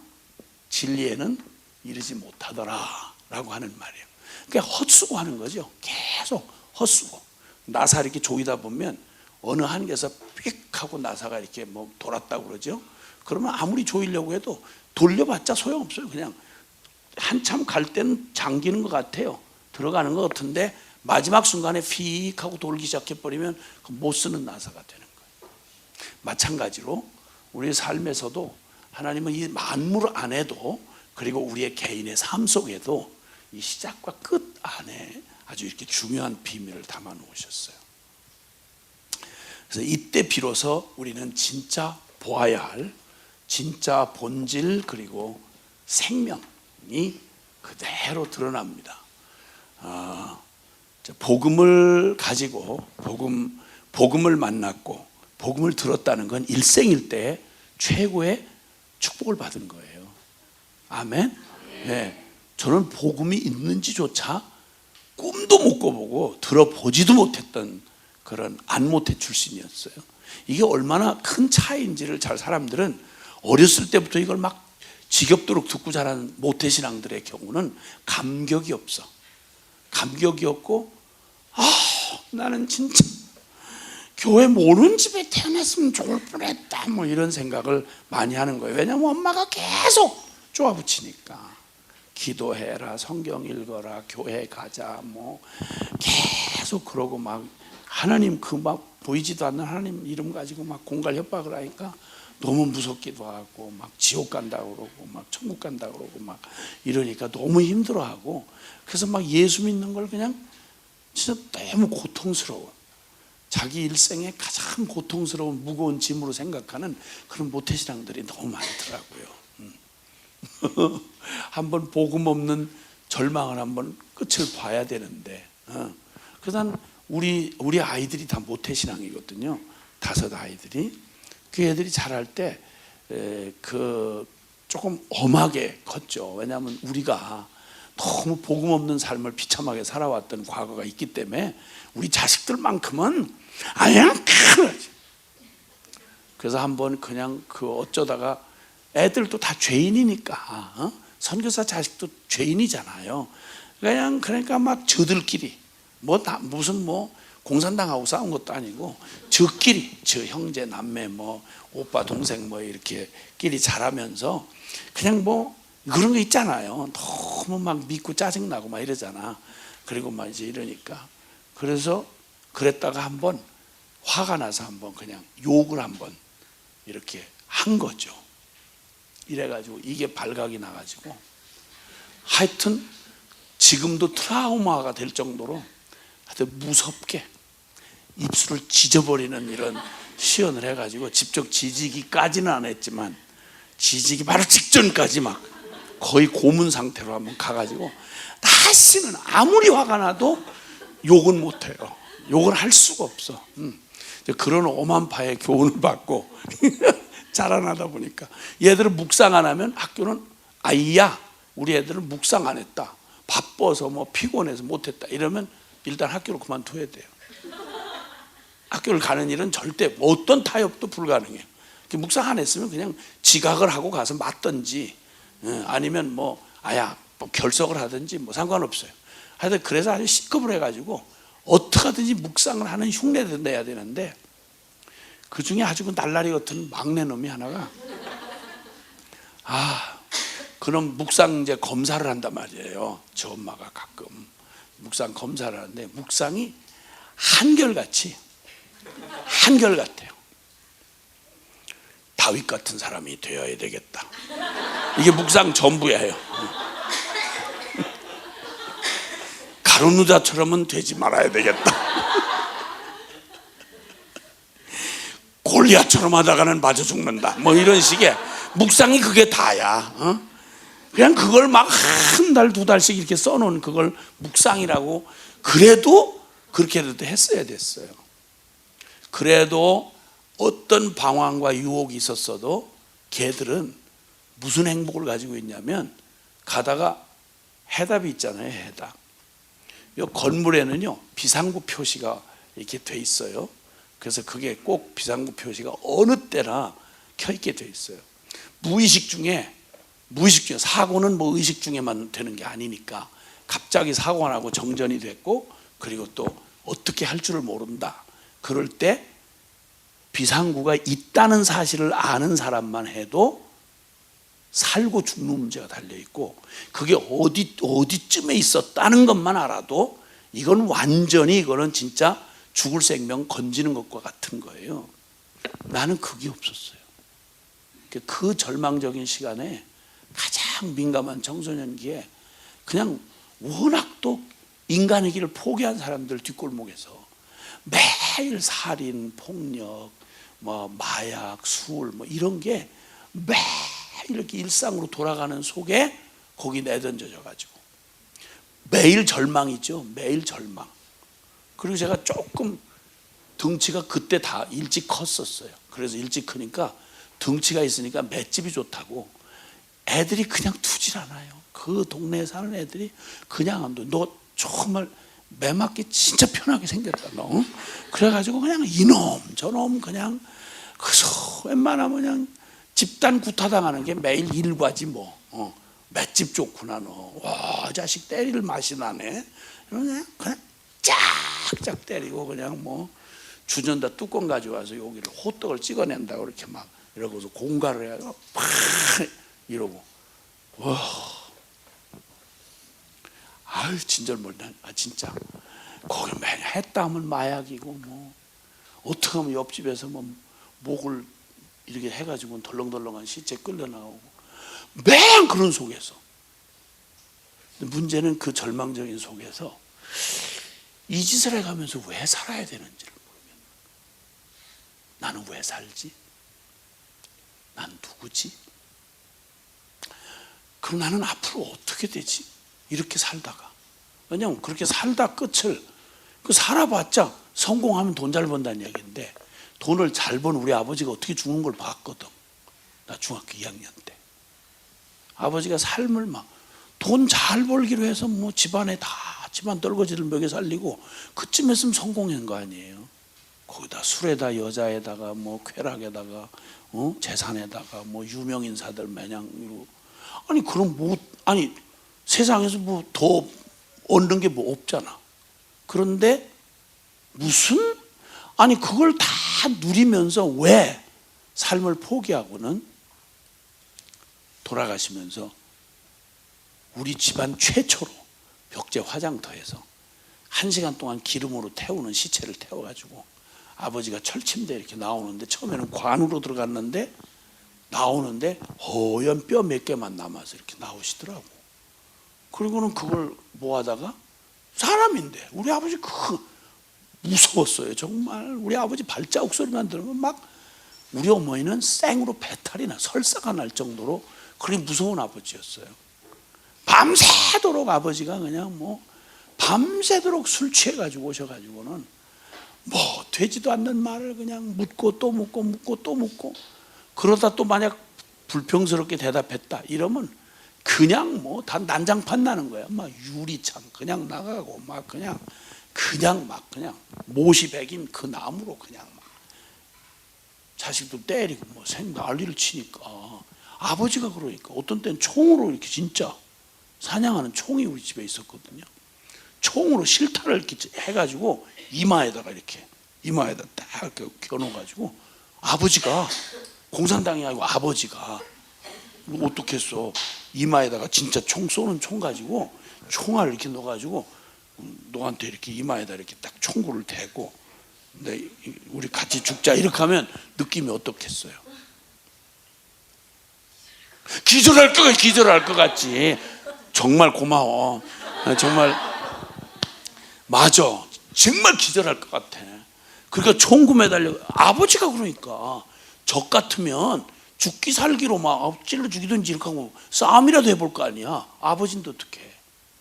Speaker 1: 진리에는 이르지 못하더라 라고 하는 말이에요. 그러니까 헛수고하는 거죠. 계속 헛수고. 나사 이렇게 조이다 보면 어느 한계에서 삑 하고 나사가 이렇게 뭐 돌았다고 그러죠. 그러면 아무리 조이려고 해도 돌려봤자 소용없어요. 그냥 한참 갈 때는 잠기는 것 같아요. 들어가는 것 같은데 마지막 순간에 휙 하고 돌기 시작해버리면 못 쓰는 나사가 되는 거예요. 마찬가지로 우리의 삶에서도 하나님은 이 만물 안에도, 그리고 우리의 개인의 삶 속에도 이 시작과 끝 안에 아주 이렇게 중요한 비밀을 담아 놓으셨어요. 그래서 이때 비로소 우리는 진짜 보아야 할 진짜 본질, 그리고 생명이 그대로 드러납니다. 복음을 가지고 복음을 만났고 복음을 들었다는 건 일생일 때 최고의 축복을 받은 거예요. 아멘. 네, 저는 복음이 있는지조차 꿈도 못 꿔보고 들어보지도 못했던 그런 안모태 출신이었어요. 이게 얼마나 큰 차이인지를 사람들은 어렸을 때부터 이걸 막 지겹도록 듣고 자란 모태신앙들의 경우는 감격이 없어. 감격이 없고, 나는 진짜 교회 모르는 집에 태어났으면 좋을 뻔했다, 뭐 이런 생각을 많이 하는 거예요. 왜냐하면 엄마가 계속 쪼아붙이니까. 기도해라, 성경 읽어라, 교회 가자, 뭐 계속 그러고 막 하나님 막 보이지도 않는 하나님 이름 가지고 막 공갈 협박을 하니까 너무 무섭기도 하고, 막 지옥 간다고 그러고 막 천국 간다고 그러고 막 이러니까 너무 힘들어하고, 그래서 막 예수 믿는 걸 그냥 진짜 너무 고통스러워. 자기 일생에 가장 고통스러운 무거운 짐으로 생각하는 그런 모태신앙들이 너무 많더라고요. 한번 복음 없는 절망을 한번 끝을 봐야 되는데, 그래서 난 우리 아이들이 다 모태신앙이거든요. 5 아이들이. 그 애들이 자랄 때 조금 엄하게 컸죠. 왜냐하면 우리가 너무 복음 없는 삶을 비참하게 살아왔던 과거가 있기 때문에 우리 자식들만큼은 아니야, 그래서 한번 그냥 그 어쩌다가 애들도 다 죄인이니까 선교사 자식도 죄인이잖아요. 그냥 그러니까 막 저들끼리 무슨 공산당하고 싸운 것도 아니고 저끼리 저 형제 남매 오빠 동생 이렇게 끼리 자라면서 그냥 그런 거 있잖아요. 너무 막 믿고 짜증나고 막 이러잖아. 그리고 막 이제 이러니까 그래서 그랬다가 한번 화가 나서 한번 그냥 욕을 한번 이렇게 한 거죠. 이래가지고 이게 발각이 나가지고 하여튼 지금도 트라우마가 될 정도로 하여튼 무섭게 입술을 찢어버리는 이런 시연을 해가지고 직접 지지기까지는 안 했지만 지지기 바로 직전까지 막 거의 고문 상태로 한번 가가지고 다시는 아무리 화가 나도 욕은 못해요. 욕을 할 수가 없어. 그런 오만파의 교훈을 받고 자라나다 보니까 얘들은 묵상 안 하면 학교는 아이야 우리 애들은 묵상 안 했다 바빠서 피곤해서 못했다 이러면 일단 학교를 그만둬야 돼요. 학교를 가는 일은 절대 어떤 타협도 불가능해요. 묵상 안 했으면 그냥 지각을 하고 가서 맞든지 아니면 결석을 하든지 상관없어요. 하여튼 그래서 아주 C급을 해가지고 어떻게 하든지 묵상을 하는 흉내를 내야 되는데 그 중에 아주 그 날라리 같은 막내 놈이 하나가 그럼 묵상 이제 검사를 한단 말이에요. 저 엄마가 가끔 묵상 검사를 하는데 묵상이 한결같아요. 다윗 같은 사람이 되어야 되겠다. 이게 묵상 전부예요. 가룟유다처럼은 되지 말아야 되겠다. 골리앗처럼 하다가는 맞아 죽는다. 이런 식의 묵상이 그게 다야. 그냥 그걸 막 한 달, 두 달씩 이렇게 써놓은 그걸 묵상이라고 그래도 그렇게라도 했어야 됐어요. 그래도 어떤 방황과 유혹이 있었어도 걔들은 무슨 행복을 가지고 있냐면 가다가 해답이 있잖아요. 해답. 이 건물에는요 비상구 표시가 이렇게 돼 있어요. 그래서 그게 꼭 비상구 표시가 어느 때나 켜 있게 돼 있어요. 무의식 중에 사고는 의식 중에만 되는 게 아니니까 갑자기 사고가 나고 정전이 됐고 그리고 또 어떻게 할 줄을 모른다. 그럴 때 비상구가 있다는 사실을 아는 사람만 해도 살고 죽는 문제가 달려있고 그게 어디쯤에 있었다는 것만 알아도 이거는 진짜 죽을 생명 건지는 것과 같은 거예요. 나는 그게 없었어요. 그 절망적인 시간에 가장 민감한 청소년기에 그냥 워낙 또 인간의 길을 포기한 사람들 뒷골목에서 매일 살인, 폭력, 마약, 술 이런 게 매일 이렇게 일상으로 돌아가는 속에 거기 내던져져 가지고 매일 절망이죠. 매일 절망. 그리고 제가 조금 덩치가 그때 다 일찍 컸었어요. 그래서 일찍 크니까 덩치가 있으니까 맷집이 좋다고 애들이 그냥 두질 않아요. 그 동네에 사는 애들이 그냥 안 둬. 너 정말 매 맞기 진짜 편하게 생겼다 너. 그래가지고 그냥 이놈 저놈 그냥 그래서 웬만하면 그냥 집단 구타당하는 게 매일 일과지 맷집 좋구나 너. 와 자식 때릴 맛이 나네. 그냥 짝짝 때리고 그냥 주전자 뚜껑 가져와서 여기를 호떡을 찍어낸다고 이렇게 막 이러고서 공갈을 해가지고 팍 이러고 와 아유 진절머리다. 진짜 거기 맨 했다 하면 마약이고 어떻게 하면 옆집에서 목을 이렇게 해가지고 덜렁덜렁한 시체 끌려나오고 맨 그런 속에서 문제는 그 절망적인 속에서 이 짓을 해가면서 왜 살아야 되는지를 모르겠는 거예요. 나는 왜 살지? 난 누구지? 그럼 나는 앞으로 어떻게 되지? 이렇게 살다가 왜냐하면 그렇게 살다 끝을 살아봤자 성공하면 돈 잘 번다는 얘기인데 돈을 잘 번 우리 아버지가 어떻게 죽는 걸 봤거든. 나 중학교 2학년 때 아버지가 삶을 돈 잘 벌기로 해서 집안에 다 집안 떨거지를 먹여 살리고 그쯤 했으면 성공한 거 아니에요. 거기다 술에다 여자에다가 뭐 쾌락에다가 재산에다가 뭐 유명 인사들 마냥 아니 그럼 뭐 아니 세상에서 뭐 더 얻는 게 뭐 없잖아. 그런데 무슨 아니 그걸 다 누리면서 왜 삶을 포기하고는 돌아가시면서 우리 집안 최초로 벽제 화장터에서 1시간 동안 기름으로 태우는 시체를 태워가지고 아버지가 철침대에 이렇게 나오는데 처음에는 관으로 들어갔는데 나오는데 허연 뼈 몇 개만 남아서 이렇게 나오시더라고. 그리고는 그걸 뭐 하다가 사람인데 우리 아버지 무서웠어요. 정말 우리 아버지 발자국 소리만 들으면 막 우리 어머니는 생으로 배탈이 나 설사가 날 정도로 그렇게 무서운 아버지였어요. 밤새도록 아버지가 그냥 뭐 밤새도록 술 취해가지고 오셔가지고는 뭐 되지도 않는 말을 그냥 묻고 또 묻고 묻고 또 묻고 그러다 또 만약 불평스럽게 대답했다 이러면 그냥 뭐 다 난장판 나는 거야. 막 유리창 그냥 나가고 막 그냥 못이 백인 그 나무로 그냥 막 자식도 때리고 뭐 난리를 치니까 아버지가 그러니까 어떤 때는 총으로 이렇게 진짜 사냥하는 총이 우리 집에 있었거든요. 총으로 실타를 이렇게 해가지고 이마에다 딱 이렇게 겨눠가지고 아버지가 공산당이 아니고 아버지가 어떻게 했어? 이마에다가 진짜 총 쏘는 총 가지고 총알을 이렇게 넣어가지고 너한테 이렇게 이마에다 이렇게 딱 총구를 대고 우리 같이 죽자 이렇게 하면 느낌이 어떻겠어요? 기절할 것 같지. 정말 고마워. 정말 맞아. 정말 기절할 것 같아. 그러니까 총구 매달려 아버지가 그러니까 적 같으면 죽기 살기로 막 찔러 죽이든지 이렇게 하고 싸움이라도 해볼 거 아니야. 아버지는 어떻게 해?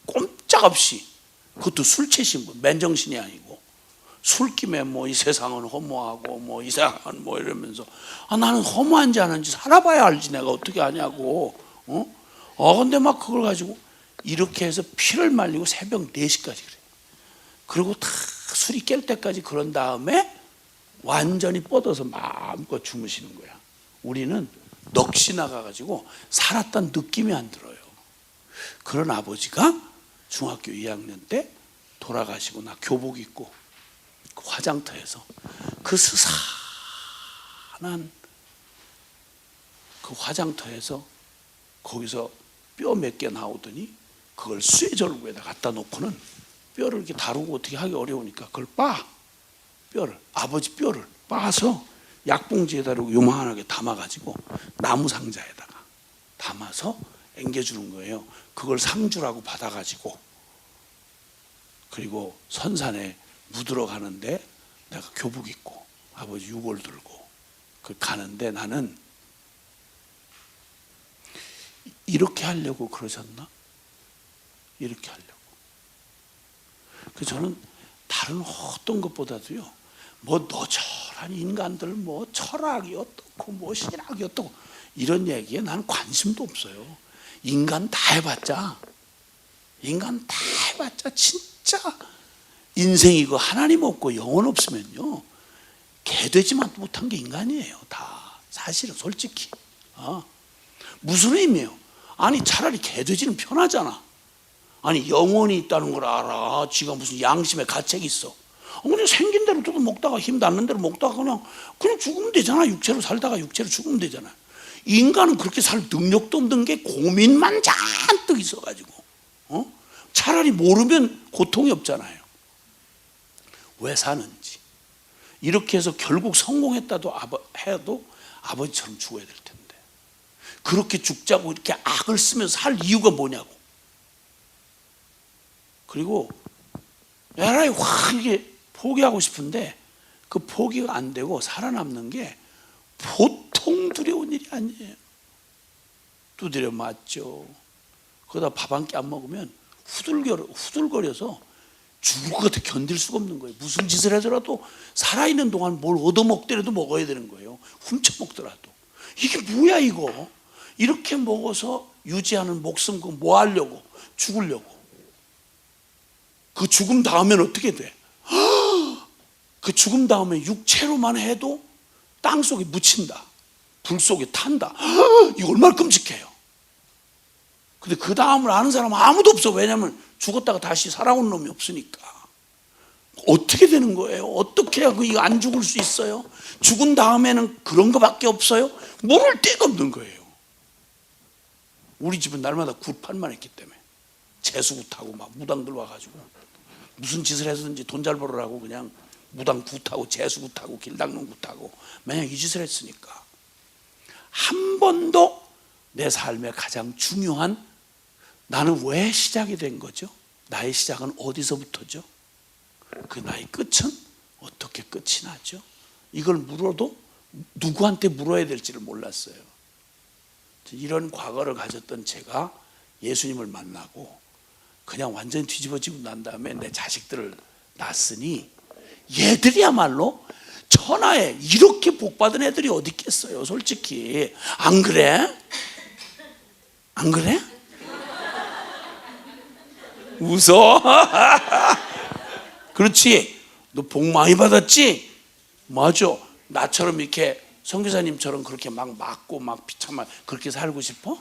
Speaker 1: 꼼짝없이 그것도 술 취신 분 맨정신이 아니고 술김에 뭐 이 세상은 허무하고 뭐 이상한 뭐 이러면서 나는 허무한지 안 한지 살아봐야 알지 내가 어떻게 아냐고. 근데 막 그걸 가지고 이렇게 해서 피를 말리고 새벽 4시까지 그래. 그리고 다 술이 깰 때까지 그런 다음에 완전히 뻗어서 마음껏 주무시는 거야. 우리는 넋이 나가가지고 살았다는 느낌이 안 들어요. 그런 아버지가 중학교 2학년 때 돌아가시고 나 교복 입고 그 화장터에서 그 스산한 그 화장터에서 거기서 뼈 몇 개 나오더니 그걸 쇠절구에다 갖다 놓고는 뼈를 이렇게 다루고 어떻게 하기 어려우니까 그걸 아버지 뼈를 빻아서 약봉지에다 요만하게 담아가지고 나무 상자에다가 담아서 앵겨주는 거예요. 그걸 상주라고 받아가지고 그리고 선산에 묻으러 가는데 내가 교복 입고 아버지 유골 들고 그 가는데 나는 이렇게 하려고 그러셨나? 이렇게 하려고. 그래서 저는 다른 어떤 것보다도요 뭐 너절한 인간들 뭐 철학이 어떻고 뭐 신학이 어떻고 이런 얘기에 나는 관심도 없어요. 인간 다 해봤자 진짜 인생이 그 하나님 없고 영혼 없으면요 개되지만 못한 게 인간이에요. 다 사실은 솔직히 무슨 의미예요? 아니 차라리 개되지는 편하잖아. 아니 영혼이 있다는 걸 알아. 지가 무슨 양심의 가책이 있어. 그냥 생긴 대로 또 먹다가 힘 닿는 대로 먹다가 그냥 죽으면 되잖아. 육체로 살다가 육체로 죽으면 되잖아. 인간은 그렇게 살 능력도 없는 게 고민만 잔뜩 있어가지고 차라리 모르면 고통이 없잖아요. 왜 사는지. 이렇게 해서 결국 성공했다도 해도 아버지처럼 죽어야 될 텐데 그렇게 죽자고 이렇게 악을 쓰면서 살 이유가 뭐냐고. 그리고 에라이 확 이게 포기하고 싶은데 그 포기가 안 되고 살아남는 게 보통 두려운 일이 아니에요. 두드려 맞죠. 그러다 밥 한 끼 안 먹으면 후들거려서 죽을 것 같아. 견딜 수가 없는 거예요. 무슨 짓을 하더라도 살아있는 동안 뭘 얻어먹더라도 먹어야 되는 거예요. 훔쳐먹더라도. 이게 뭐야 이거. 이렇게 먹어서 유지하는 목숨 그거 뭐 하려고. 죽으려고. 그 죽음 다음엔 어떻게 돼? 그 그 죽음 다음에 육체로만 해도 땅 속에 묻힌다, 불 속에 탄다. 이거 얼마나 끔찍해요. 근데 그 다음을 아는 사람은 아무도 없어. 왜냐하면 죽었다가 다시 살아온 놈이 없으니까. 어떻게 되는 거예요? 어떻게 해야 이거 안 죽을 수 있어요? 죽은 다음에는 그런 거밖에 없어요? 모를 데가 없는 거예요. 우리 집은 날마다 굿판만 했기 때문에 재수구 타고 막 무당들 와가지고 무슨 짓을 해서든지 돈 잘 벌으라고 그냥 무당 구 타고 재수구 타고 길 닦는 구 타고 맨날 이 짓을 했으니까 한 번도 내 삶의 가장 중요한 나는 왜 시작이 된 거죠? 나의 시작은 어디서부터죠? 그 나의 끝은 어떻게 끝이 나죠? 이걸 물어도 누구한테 물어야 될지를 몰랐어요. 이런 과거를 가졌던 제가 예수님을 만나고 그냥 완전히 뒤집어지고 난 다음에 내 자식들을 낳았으니 얘들이야말로 천하에 이렇게 복받은 애들이 어디 있겠어요? 솔직히 안 그래? 안 그래? 웃어? 그렇지? 너 복 많이 받았지? 맞아. 나처럼 이렇게 선교사님처럼 그렇게 막 맞고 막 비참한 그렇게 살고 싶어?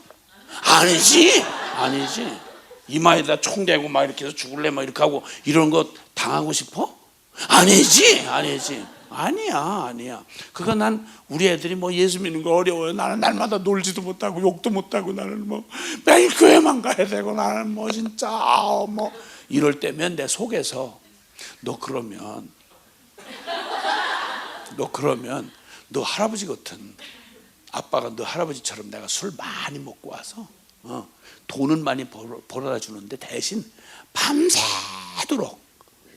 Speaker 1: 아니지. 아니지. 이마에다 총 대고 막 이렇게 해서 죽을래 막 이렇게 하고 이런 거 당하고 싶어? 아니지. 아니지. 아니야. 그거 난 우리 애들이 뭐 예수 믿는 거 어려워요. 나는 날마다 놀지도 못하고 욕도 못하고 나는 뭐 매일 교회만 가야 되고 나는 뭐 진짜 뭐 이럴 때면 내 속에서 너 그러면 너 할아버지 같은 아빠가 너 할아버지처럼 내가 술 많이 먹고 와서 돈은 많이 벌어다 주는데 대신 밤새도록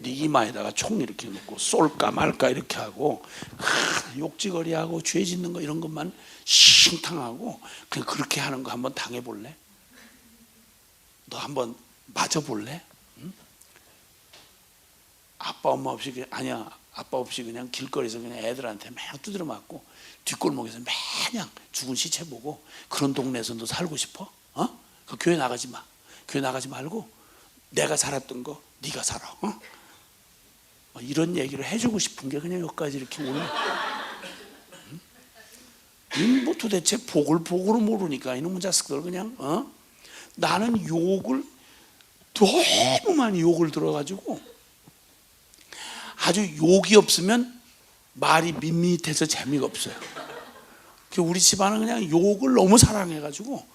Speaker 1: 네 이마에다가 총 이렇게 놓고 쏠까 말까 이렇게 하고 욕지거리하고 죄 짓는 거 이런 것만 싱탕하고 그냥 그렇게 하는 거 한번 당해볼래? 너 한번 맞아볼래? 응? 아빠 엄마 없이 아니야. 아빠 없이 그냥 길거리에서 그냥 애들한테 막 두드려 맞고 뒷골목에서 매냥 죽은 시체 보고 그런 동네에서 너 살고 싶어? 그 교회 나가지 마. 교회 나가지 말고 내가 살았던 거 네가 살아. 이런 얘기를 해주고 싶은 게 그냥 여기까지 이렇게 오네. 뭐 도대체 복으로 모르니까 이놈의 자식들 그냥 나는 욕을 너무 많이 욕을 들어가지고 아주 욕이 없으면 말이 밋밋해서 재미가 없어요. 우리 집안은 그냥 욕을 너무 사랑해가지고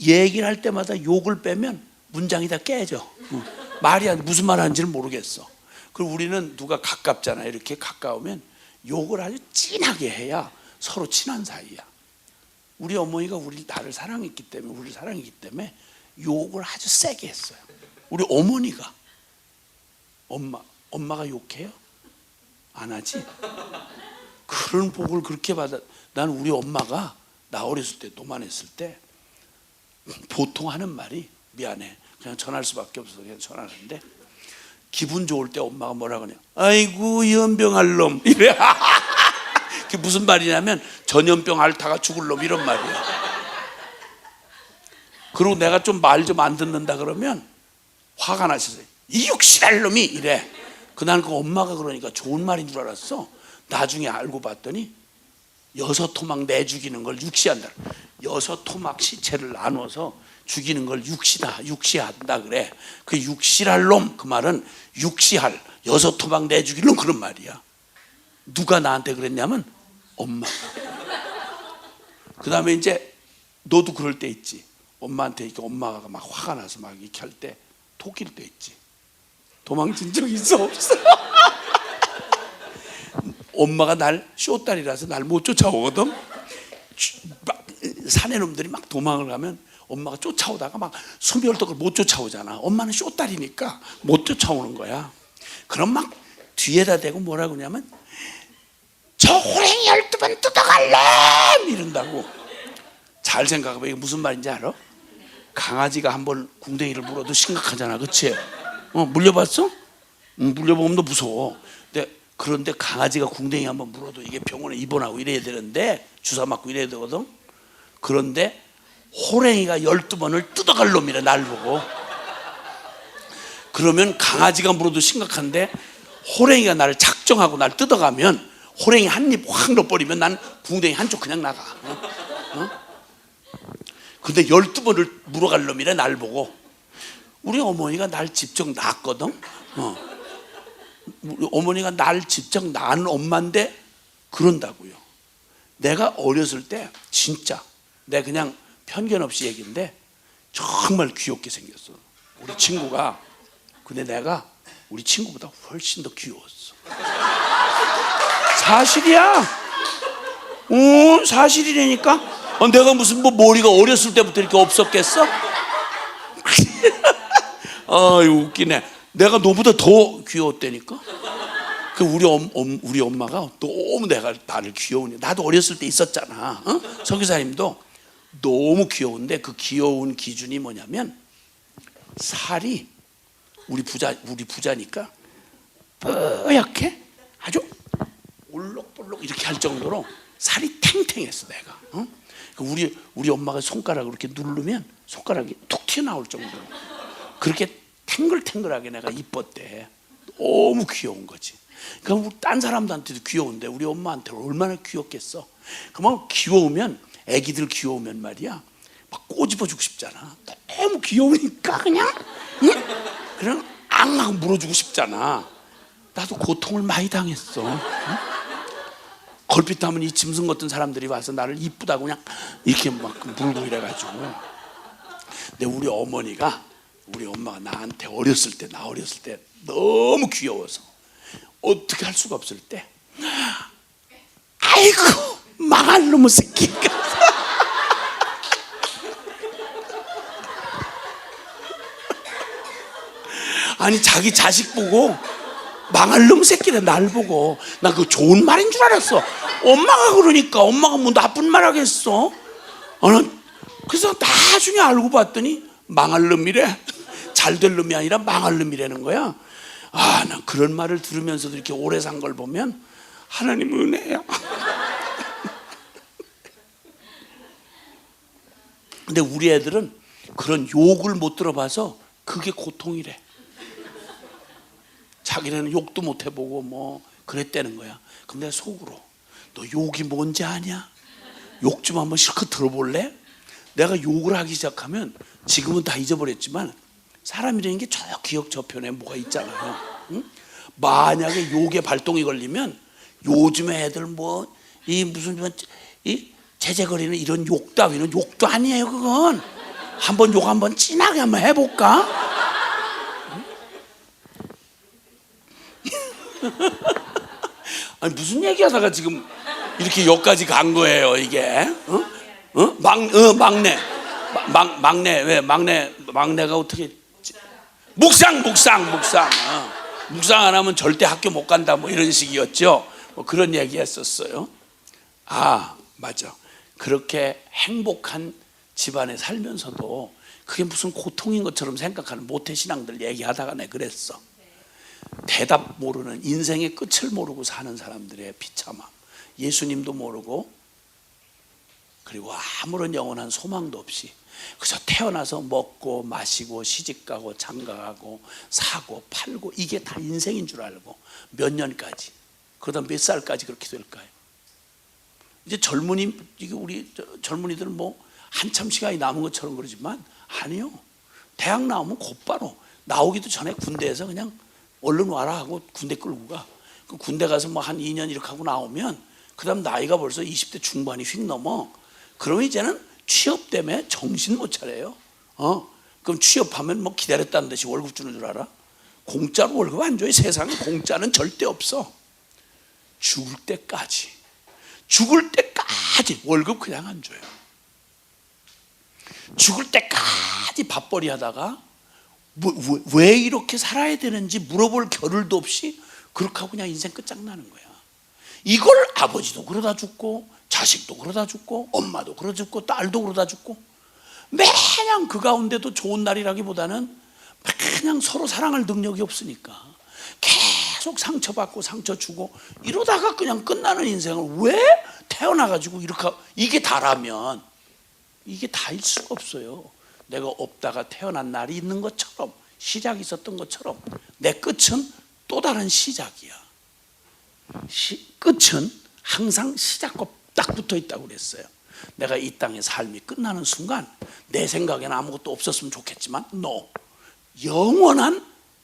Speaker 1: 얘기를 할 때마다 욕을 빼면 문장이 다 깨져. 말이 무슨 말 하는지를 모르겠어. 그리고 우리는 누가 가깝잖아요. 이렇게 가까우면 욕을 아주 진하게 해야 서로 친한 사이야. 우리 어머니가 나를 사랑했기 때문에 우리를 사랑했기 때문에 욕을 아주 세게 했어요. 우리 어머니가 엄마가 욕해요? 안 하지? 그런 복을 그렇게 받아. 난 우리 엄마가 나 어렸을 때 노만했을 때 보통 하는 말이 미안해 그냥 전할 수밖에 없어서 그냥 전하는데 기분 좋을 때 엄마가 뭐라 그러냐? 아이고 연병할 놈 이래. 그게 무슨 말이냐면 전염병 앓다가 죽을 놈 이런 말이야. 그리고 내가 좀 말 좀 안 듣는다 그러면 화가 나셨어요. 이 육실할 놈이 이래. 그날 그 엄마가 그러니까 좋은 말인 줄 알았어. 나중에 알고 봤더니 6토막 내 죽이는 걸 육시한다. 6토막 시체를 나눠서 죽이는 걸 육시한다 그래. 그 육시할 놈 그 말은 육시할 6토막 내 죽이는 놈 그런 말이야. 누가 나한테 그랬냐면 엄마가. 그 다음에 이제 너도 그럴 때 있지. 엄마한테 이렇게 엄마가 막 화가 나서 막 이렇게 할 때 토낄 때 있지. 도망친 적 있어 없어? 엄마가 날 쇼딸이라서 날 못 쫓아오거든. 사내 놈들이 막 도망을 가면 엄마가 쫓아오다가 막 소멸떡을 못 쫓아오잖아. 엄마는 쇼딸이니까 못 쫓아오는 거야. 그럼 막 뒤에다 대고 뭐라 그러냐면 저 호랭이 12번 뜯어갈래 이런다고. 잘 생각해봐. 이게 무슨 말인지 알아? 강아지가 한번 궁뎅이를 물어도 심각하잖아. 그치? 물려봤어? 물려보면 너 무서워. 그런데 강아지가 궁뎅이 한번 물어도 이게 병원에 입원하고 이래야 되는데 주사 맞고 이래야 되거든. 그런데 호랭이가 12번을 뜯어갈 놈이래 날 보고. 그러면 강아지가 물어도 심각한데 호랭이가 나를 작정하고 나를 뜯어가면 호랭이 한 입 확 넣어버리면 난 궁뎅이 한쪽 그냥 나가. 근데 12번을 물어갈 놈이래. 날 보고. 우리 어머니가 날 직접 낳았거든. 우리 어머니가 날 직접 낳은 엄마인데 그런다고요. 내가 어렸을 때 진짜 내가 그냥 편견 없이 얘기인데 정말 귀엽게 생겼어 우리 친구가. 근데 내가 우리 친구보다 훨씬 더 귀여웠어. 사실이야. 사실이라니까. 내가 무슨 뭐 머리가 어렸을 때부터 이렇게 없었겠어? 웃기네. 내가 너보다 더 귀여웠다니까. 그 우리 엄마가 너무 내가 나를 귀여우니. 나도 어렸을 때 있었잖아. 선교사님도 너무 귀여운데 그 귀여운 기준이 뭐냐면 살이 우리 부자니까 뽀얗게 아주 올록볼록 이렇게 할 정도로 살이 탱탱했어 내가. 우리 엄마가 손가락으로 이렇게 누르면 손가락이 툭 튀어나올 정도로 그렇게 탱글탱글하게 내가 이뻤대. 너무 귀여운 거지. 그럼 딴 사람들한테도 귀여운데 우리 엄마한테 얼마나 귀엽겠어. 그러면 귀여우면 애기들 귀여우면 말이야 막 꼬집어주고 싶잖아. 너무 귀여우니까 그냥 그냥 앙앙 물어주고 싶잖아. 나도 고통을 많이 당했어. 걸핏하면 이 짐승 같은 사람들이 와서 나를 이쁘다고 그냥 이렇게 막 물고 이래가지고. 근데 우리 엄마가 나한테 나 어렸을 때 너무 귀여워서 어떻게 할 수가 없을 때 아이고 망할 놈의 새끼가 아니 자기 자식 보고 망할 놈 새끼래. 날 보고. 나 그거 좋은 말인 줄 알았어. 엄마가 그러니까. 엄마가 뭐 나쁜 말 하겠어. 그래서 나중에 알고 봤더니 망할 놈이래. 잘 될 놈이 아니라 망할 놈이라는 거야. 난 그런 말을 들으면서도 이렇게 오래 산 걸 보면 하나님 은혜야. 근데 우리 애들은 그런 욕을 못 들어봐서 그게 고통이래. 자기네는 욕도 못 해보고 뭐 그랬다는 거야. 그럼 내가 속으로 너 욕이 뭔지 아냐? 욕 좀 한번 실컷 들어볼래? 내가 욕을 하기 시작하면 지금은 다 잊어버렸지만 사람이라는 게 저 기억 저편에 뭐가 있잖아요. 응? 만약에 욕에 발동이 걸리면 요즘에 애들 뭐 이 무슨 이 제재거리는 이런 욕 따위는 욕도 아니에요. 그건 한번 욕 한번 진하게 한번 해볼까? 아니 무슨 얘기하다가 지금 이렇게 여기까지 간 거예요 이게? 막내 왜 막내가 어떻게 묵상 안 하면 절대 학교 못 간다 뭐 이런 식이었죠. 뭐 그런 얘기 했었어요. 맞아. 그렇게 행복한 집안에 살면서도 그게 무슨 고통인 것처럼 생각하는 모태신앙들 얘기하다가 내가 그랬어. 대답 모르는 인생의 끝을 모르고 사는 사람들의 비참함. 예수님도 모르고 그리고 아무런 영원한 소망도 없이 그저 태어나서 먹고 마시고 시집가고 장가가고 사고 팔고 이게 다 인생인 줄 알고 몇 년까지 그러다 몇 살까지 그렇게 될까요? 이제 우리 젊은이들은 뭐 한참 시간이 남은 것처럼 그러지만 아니요. 대학 나오면 곧바로 나오기도 전에 군대에서 그냥 얼른 와라 하고 군대 끌고 가. 그 군대 가서 뭐 한 2년 이렇게 하고 나오면 그 다음 나이가 벌써 20대 중반이 휙 넘어. 그러면 이제는 취업 때문에 정신 못 차려요. 그럼 취업하면 뭐 기다렸다는 듯이 월급 주는 줄 알아? 공짜로 월급 안 줘요. 세상에 공짜는 절대 없어. 죽을 때까지 월급 그냥 안 줘요. 죽을 때까지 밥벌이 하다가 왜 이렇게 살아야 되는지 물어볼 겨를도 없이 그렇게 하고 그냥 인생 끝장나는 거야. 이걸 아버지도 그러다 죽고 자식도 그러다 죽고 엄마도 그러다 죽고 딸도 그러다 죽고 매냥 그 가운데도 좋은 날이라기보다는 그냥 서로 사랑할 능력이 없으니까 계속 상처받고 상처 주고 이러다가 그냥 끝나는 인생을 왜 태어나가지고 이게 다라면 이게 다일 수가 없어요. 내가 없다가 태어난 날이 있는 것처럼 시작이 있었던 것처럼 내 끝은 또 다른 시작이야. 끝은 항상 시작과 딱 붙어 있다고 그랬어요. 내가 이 땅의 삶이 끝나는 순간 내 생각에는 아무것도 없었으면 좋겠지만 영원한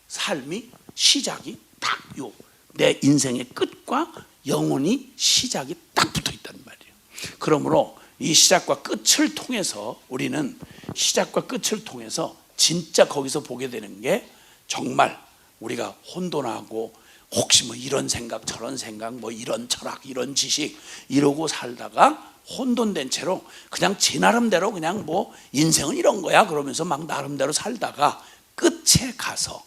Speaker 1: 삶이 시작이 딱 내 인생의 끝과 영원히 시작이 딱 붙어 있단 말이에요. 그러므로 이 시작과 끝을 통해서 우리는 시작과 끝을 통해서 진짜 거기서 보게 되는 게 정말 우리가 혼돈하고 혹시 뭐 이런 생각 저런 생각 뭐 이런 철학 이런 지식 이러고 살다가 혼돈된 채로 그냥 지 나름대로 그냥 뭐 인생은 이런 거야 그러면서 막 나름대로 살다가 끝에 가서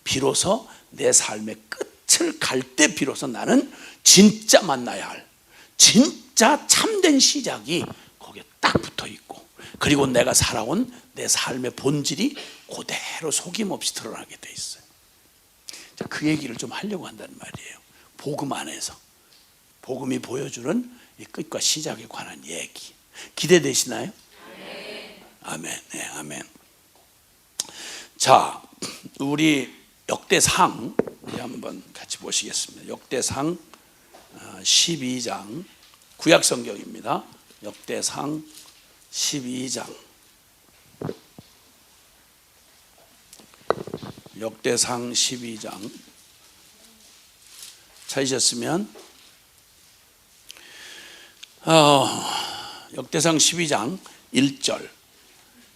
Speaker 1: 비로소 내 삶의 끝을 갈 때 비로소 나는 진짜 만나야 할 진짜 참된 시작이 거기에 딱 붙어 있고 그리고 내가 살아온 내 삶의 본질이 그대로 속임없이 드러나게 돼 있어요. 그 얘기를 좀 하려고 한다는 말이에요. 복음 안에서 복음이 보여주는 이 끝과 시작에 관한 얘기 기대되시나요? 아멘. 네, 아멘. 자, 우리 역대상 우리 한번 같이 보시겠습니다. 역대상 12장 구약 성경입니다. 역대상 12장 역대상 12장 찾으셨으면 역대상 12장 1절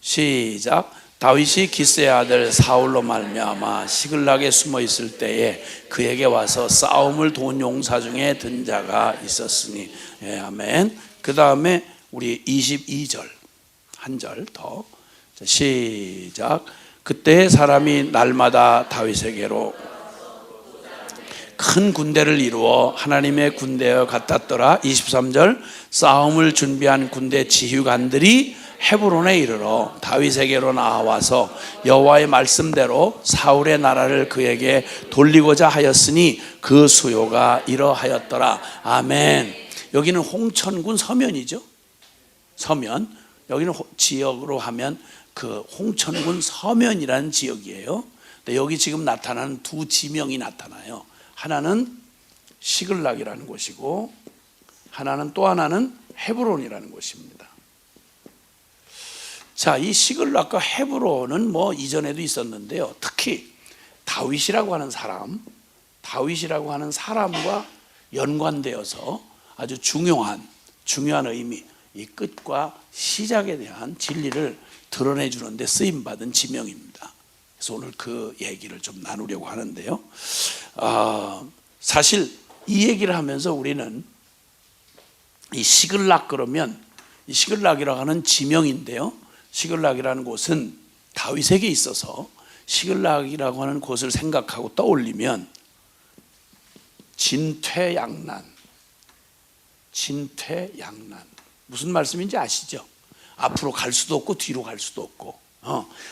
Speaker 1: 시작. 다윗이 기스의 아들 사울로 말미암아 시글락에 숨어 있을 때에 그에게 와서 싸움을 돈 용사 중에 든 자가 있었으니 예, 아멘. 그 다음에 우리 22절 한 절 더 시작. 그때 사람이 날마다 다윗에게로 큰 군대를 이루어 하나님의 군대와 같았더라. 23절 싸움을 준비한 군대 지휘관들이 헤브론에 이르러 다윗에게로 나와서 여호와의 말씀대로 사울의 나라를 그에게 돌리고자 하였으니 그 수요가 이러하였더라. 아멘. 여기는 홍천군 서면이죠. 서면. 여기는 지역으로 하면 그 홍천군 서면이라는 지역이에요. 근데 여기 지금 나타나는 두 지명이 나타나요. 하나는 시글락이라는 곳이고 하나는 또 하나는 헤브론이라는 곳입니다. 자, 이 시글락과 헤브론은 뭐 이전에도 있었는데요. 특히 다윗이라고 하는 사람과 연관되어서 아주 중요한 의미, 이 끝과 시작에 대한 진리를 드러내 주는데 쓰임 받은 지명입니다. 그래서 오늘 그 얘기를 좀 나누려고 하는데요. 사실 이 얘기를 하면서 우리는 이 시글락 그러면 이 시글락이라고 하는 지명인데요. 시글락이라는 곳은 다윗에게 있어서 시글락이라고 하는 곳을 생각하고 떠올리면 진퇴양난 무슨 말씀인지 아시죠? 앞으로 갈 수도 없고 뒤로 갈 수도 없고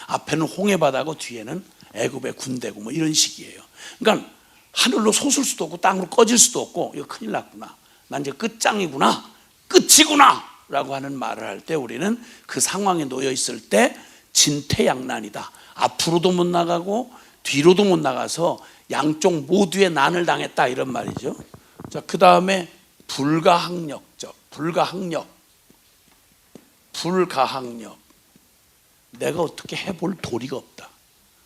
Speaker 1: 앞에는 홍해바다고 뒤에는 애굽의 군대고 뭐 이런 식이에요. 그러니까 하늘로 솟을 수도 없고 땅으로 꺼질 수도 없고 이거 큰일 났구나. 난 이제 끝장이구나. 끝이구나 라고 하는 말을 할 때 우리는 그 상황에 놓여 있을 때 진퇴양난이다. 앞으로도 못 나가고 뒤로도 못 나가서 양쪽 모두의 난을 당했다 이런 말이죠. 자, 그 다음에 불가항력. 내가 어떻게 해볼 도리가 없다.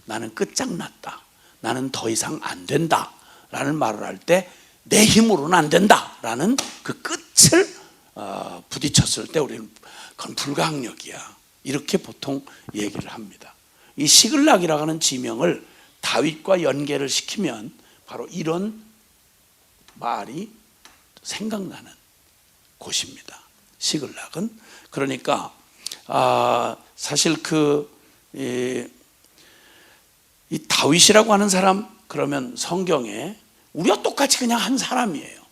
Speaker 1: 나는 끝장났다. 나는 더 이상 안 된다 라는 말을 할 때 내 힘으로는 안 된다 라는 그 끝을 부딪혔을 때 우리는 그건 불가항력이야 이렇게 보통 얘기를 합니다. 이 시글락이라고 하는 지명을 다윗과 연계를 시키면 바로 이런 말이 생각나는 곳입니다. 시글락은 그러니까 사실 이 다윗이라고 하는 사람 그러면 성경에 우리와 똑같이 그냥 한 사람이에요.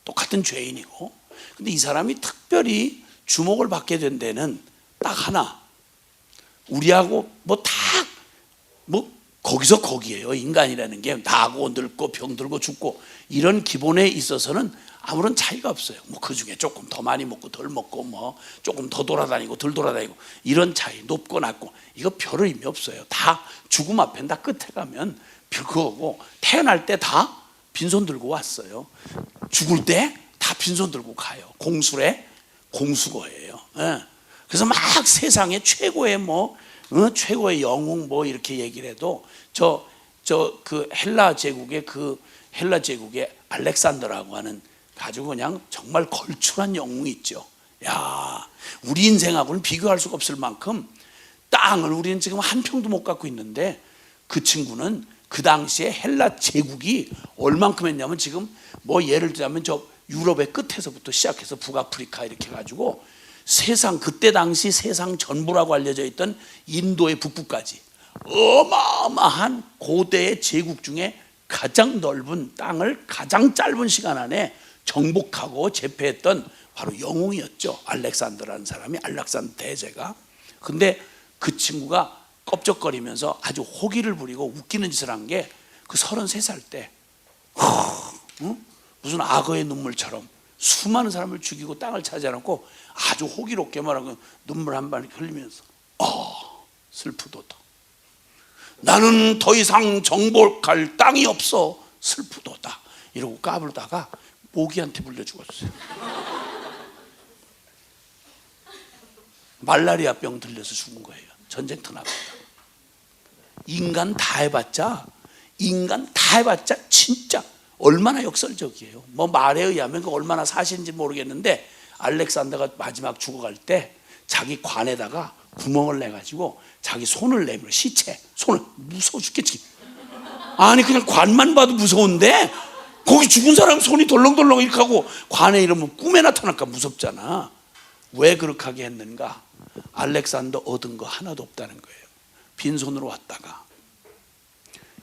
Speaker 1: 똑같은 죄인이고 근데 이 사람이 특별히 주목을 받게 된 데는 딱 하나. 우리하고 뭐 거기서 거기에요. 인간이라는 게 나고 늙고 병들고 죽고 이런 기본에 있어서는 아무런 차이가 없어요. 뭐 그 중에 조금 더 많이 먹고 덜 먹고 뭐 조금 더 돌아다니고 덜 돌아다니고 이런 차이, 높고 낮고 이거 별 의미 없어요. 다 죽음 앞에 다 끝에 가면 그거고, 태어날 때 다 빈손 들고 왔어요. 죽을 때 다 빈손 들고 가요. 공수래 공수거예요. 예. 그래서 막 세상의 최고의 최고의 영웅 이렇게 얘기를 해도 그 헬라 제국의 알렉산더라고 하는 아주 그냥 정말 걸출한 영웅이 있죠. 야, 우리 인생하고는 비교할 수가 없을 만큼 땅을 우리는 지금 한 평도 못 갖고 있는데, 그 친구는 그 당시에 헬라 제국이 얼만큼 했냐면, 지금 예를 들자면 저 유럽의 끝에서부터 시작해서 북아프리카 이렇게 가지고 그때 당시 세상 전부라고 알려져 있던 인도의 북부까지 어마어마한 고대의 제국 중에 가장 넓은 땅을 가장 짧은 시간 안에 정복하고 제패했던 바로 영웅이었죠. 알렉산더라는 사람이, 알렉산더 대제가. 근데 그 친구가 껍적거리면서 아주 호기를 부리고 웃기는 짓을 한 게, 그 33살 때 무슨 악어의 눈물처럼 수많은 사람을 죽이고 땅을 차지해놓고 아주 호기롭게 말하고 눈물 한 방 흘리면서 슬프도다. 나는 더 이상 정복할 땅이 없어. 슬프도다. 이러고 까불다가 모기한테 물려 죽었어요. 말라리아 병 들려서 죽은 거예요. 전쟁터 나갔다. 인간 다 해봤자 진짜 얼마나 역설적이에요. 말에 의하면 그 얼마나 사실인지 모르겠는데, 알렉산더가 마지막 죽어갈 때 자기 관에다가 구멍을 내가지고 자기 손을 내밀어. 손을 무서워 죽겠지. 아니 그냥 관만 봐도 무서운데 거기 죽은 사람 손이 덜렁덜렁 이렇게 하고 관에 이러면 꿈에 나타날까 무섭잖아. 왜 그렇게 하게 했는가? 알렉산더 얻은 거 하나도 없다는 거예요. 빈손으로 왔다가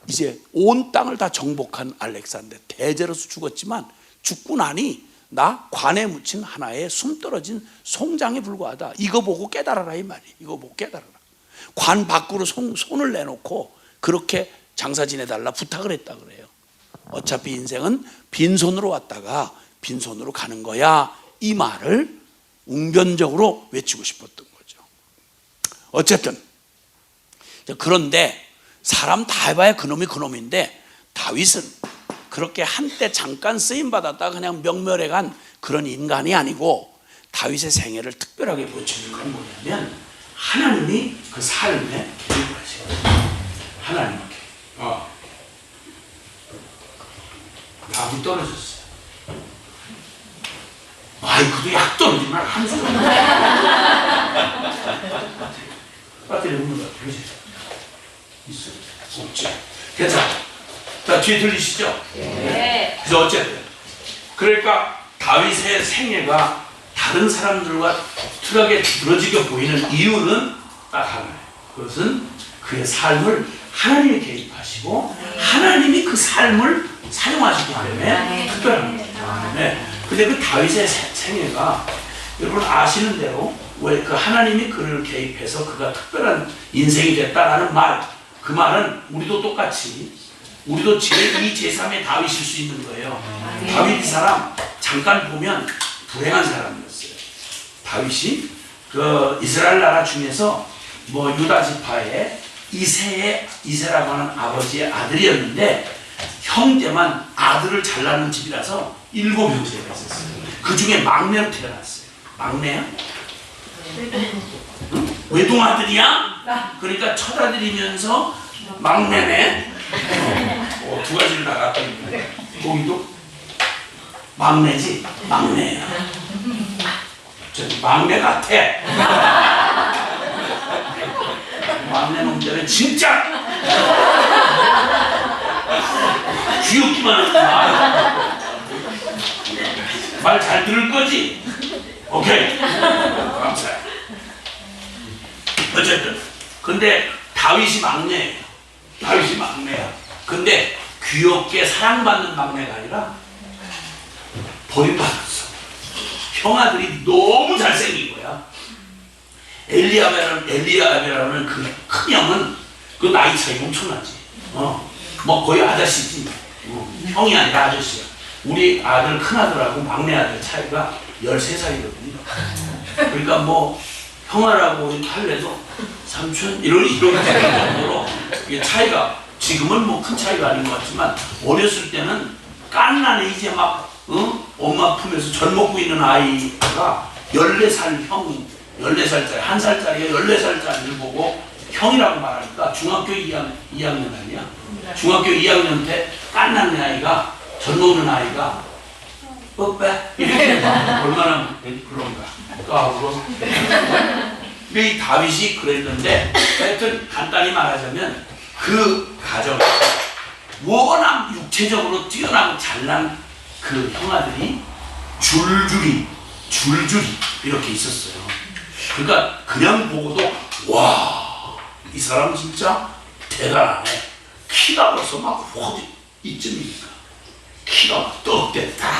Speaker 1: 이제 온 땅을 다 정복한 알렉산더 대제로서 죽었지만, 죽고 나니 나 관에 묻힌 하나의 숨 떨어진 송장에 불과하다. 이거 보고 깨달아라 이 말이. 이거 보고 깨달아라. 관 밖으로 손을 내놓고 그렇게 장사 지내달라 부탁을 했다 그래요. 어차피 인생은 빈손으로 왔다가 빈손으로 가는 거야. 이 말을 웅변적으로 외치고 싶었던 거죠. 어쨌든 그런데 사람 다 해봐야 그놈이 그놈인데, 다윗은 그렇게 한때 잠깐 쓰임받았다가 그냥 명멸해간 그런 인간이 아니고, 다윗의 생애를 특별하게 보여주는 건 뭐냐면, 하나님이 그 삶에 개입하시거든요. 하나님께 답이 떨어졌어요. 마이크도 약 떨어지면 한숨 배터리 없는 것 같아요. 있어요. 없지. 괜찮아. 자, 뒤에 들리시죠? 네. 그래서 어쨌든 그러니까 다윗의 생애가 다른 사람들과 특하게 부러지게 보이는 이유는 딱 하나예요. 그것은 그의 삶을 하나님이 개입하시고 하나님이 그 삶을 사용하시기 때문에 특별한 거예요. 네. 근데 그 다윗의 생애가 여러분 아시는 대로 왜 그 하나님이 그를 개입해서 그가 특별한 인생이 됐다라는 말, 그 말은 우리도 똑같이 우리도 제2, 제3의 다윗일 수 있는 거예요. 다윗 이 사람 잠깐 보면 불행한 사람이었어요. 다윗이 그 이스라엘 나라 중에서 유다 지파의 이세라고 하는 아버지의 아들이었는데, 형제만 아들을 잘 낳는 집이라서 7형제가 있었어요. 그 중에 막내로 태어났어요. 막내야? 응? 외동아들이야? 그러니까 첫아들이면서 막내네. 두 가지를 나갔다 있네. 거기도 막내지? 막내야. 막내 같아. 막내 놈들은 진짜 귀엽기만 하지 마. 말 잘 들을 거지? 오케이. 감사해. 어쨌든 근데 다윗이 막내예요. 다윗이 막내야. 근데 귀엽게 사랑받는 막내가 아니라 버림받았어. 형아들이 너무 잘생긴 거야. 엘리야베라는 그 큰 형은 그 나이 차이 엄청나지. 거의 아저씨지. 형이 아니라 아저씨야. 우리 아들 큰아들하고 막내 아들 차이가 13살이거든요. 그러니까 뭐 형아라고 할래도 삼촌 이런 정도로 이게 차이가, 지금은 뭐 큰 차이가 아닌 것 같지만 어렸을 때는 깐난에 이제 막 엄마 품에서 젖 먹고 있는 아이가 14살 형, 14살짜리, 1살짜리가 14살짜리를 보고 형이라고 말하니까 중학교 2학년 아니야? 중학교 2학년 때 깐난 아이가, 젖 먹는 아이가 뽀빼 이렇게 얼마나 그런가 까불어. 근데 이 다윗이 그랬는데, 하여튼 간단히 말하자면 그 가정, 워낙 육체적으로 뛰어나고 잘난 그 형아들이 줄줄이 이렇게 있었어요. 그러니까 그냥 보고도 와, 이 사람 진짜 대단하네. 키가 벌써 막 어디 이쯤이니까 키가 막 떡대 딱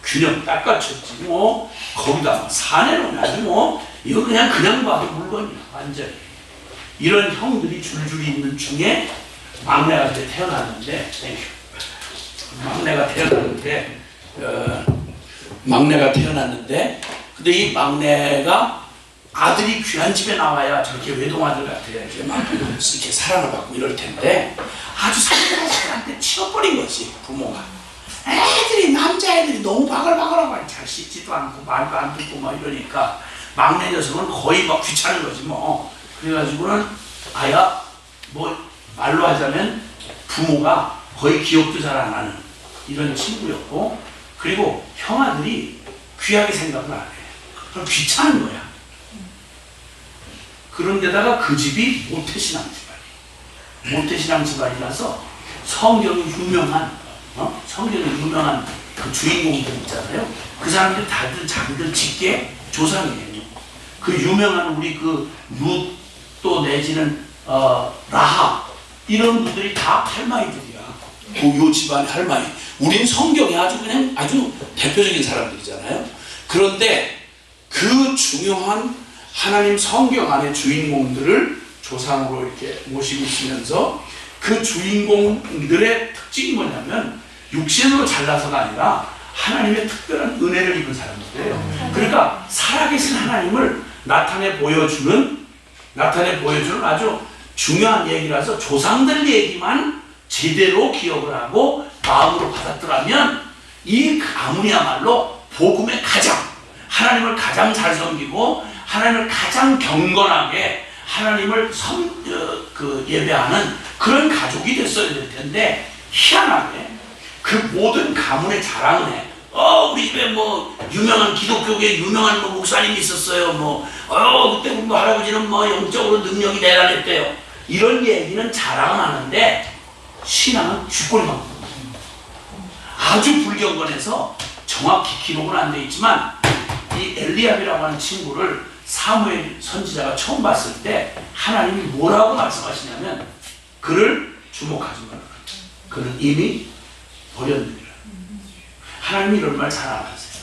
Speaker 1: 균형 딱 갖췄지. 뭐 거기다 막 사내놓으면 아주 뭐 이거 그냥 봐도 물건이야 완전히. 이런 형들이 줄줄이 있는 중에 막내가 그때 태어났는데, 막내가 태어났는데 근데 이 막내가 아들이 귀한 집에 나와야 저렇게 외동아들 같아 이렇게 막 이렇게 사랑을 받고 이럴 텐데, 아주 사랑한테 치워버린 거지 부모가. 애들이, 남자애들이 너무 바글바글하고 잘 씻지도 않고 말도 안 듣고 막 이러니까 막내 녀석은 거의 막 귀찮은 거지 뭐. 그래가지고는 아야, 뭐 말로 하자면 부모가 거의 기억도 잘 안 하는 이런 친구였고, 그리고 형아들이 귀하게 생각을 안 해. 그럼 귀찮은 거야. 그런데다가 그 집이 모태신앙 집안이에요. 모태신앙 집안이라서 성경이 유명한 그 주인공들 있잖아요. 그 사람들이 다들 자기들 직계 조상이에요. 그 유명한 우리 그 룻도 내지는 라합, 이런 분들이 다 할머니들이야. 요 집안의 할머니. 우린 성경에 아주 대표적인 사람들이잖아요. 그런데 그 중요한 하나님 성경 안의 주인공들을 조상으로 이렇게 모시고 있으면서, 그 주인공들의 특징이 뭐냐면 육신으로 잘나서가 아니라 하나님의 특별한 은혜를 입은 사람들이에요. 그러니까 살아계신 하나님을 나타내 보여주는 아주 중요한 얘기라서 조상들 얘기만 제대로 기억을 하고 마음으로 받았더라면 이 가문이야말로 복음의 하나님을 가장 잘 섬기고 하나님을 가장 경건하게 하나님을 예배하는 그런 가족이 됐어야 될 텐데, 희한하게 그 모든 가문의 자랑을 해. 우리 집에 뭐 유명한 기독교계 유명한 뭐 목사님이 있었어요. 그때 뭐 할아버지는 뭐 영적으로 능력이 대단했대요. 이런 얘기는 자랑은 하는데 신앙은 쥐꼬리만 굽는 거예요. 아주 불경건해서 정확히 기록은 안 돼 있지만, 이 엘리압이라고 하는 친구를 사무엘 선지자가 처음 봤을 때 하나님이 뭐라고 말씀하시냐면, 그를 주목하지 마라. 그는 이미 버렸느니라. 하나님이 이런 말 잘 안 하세요.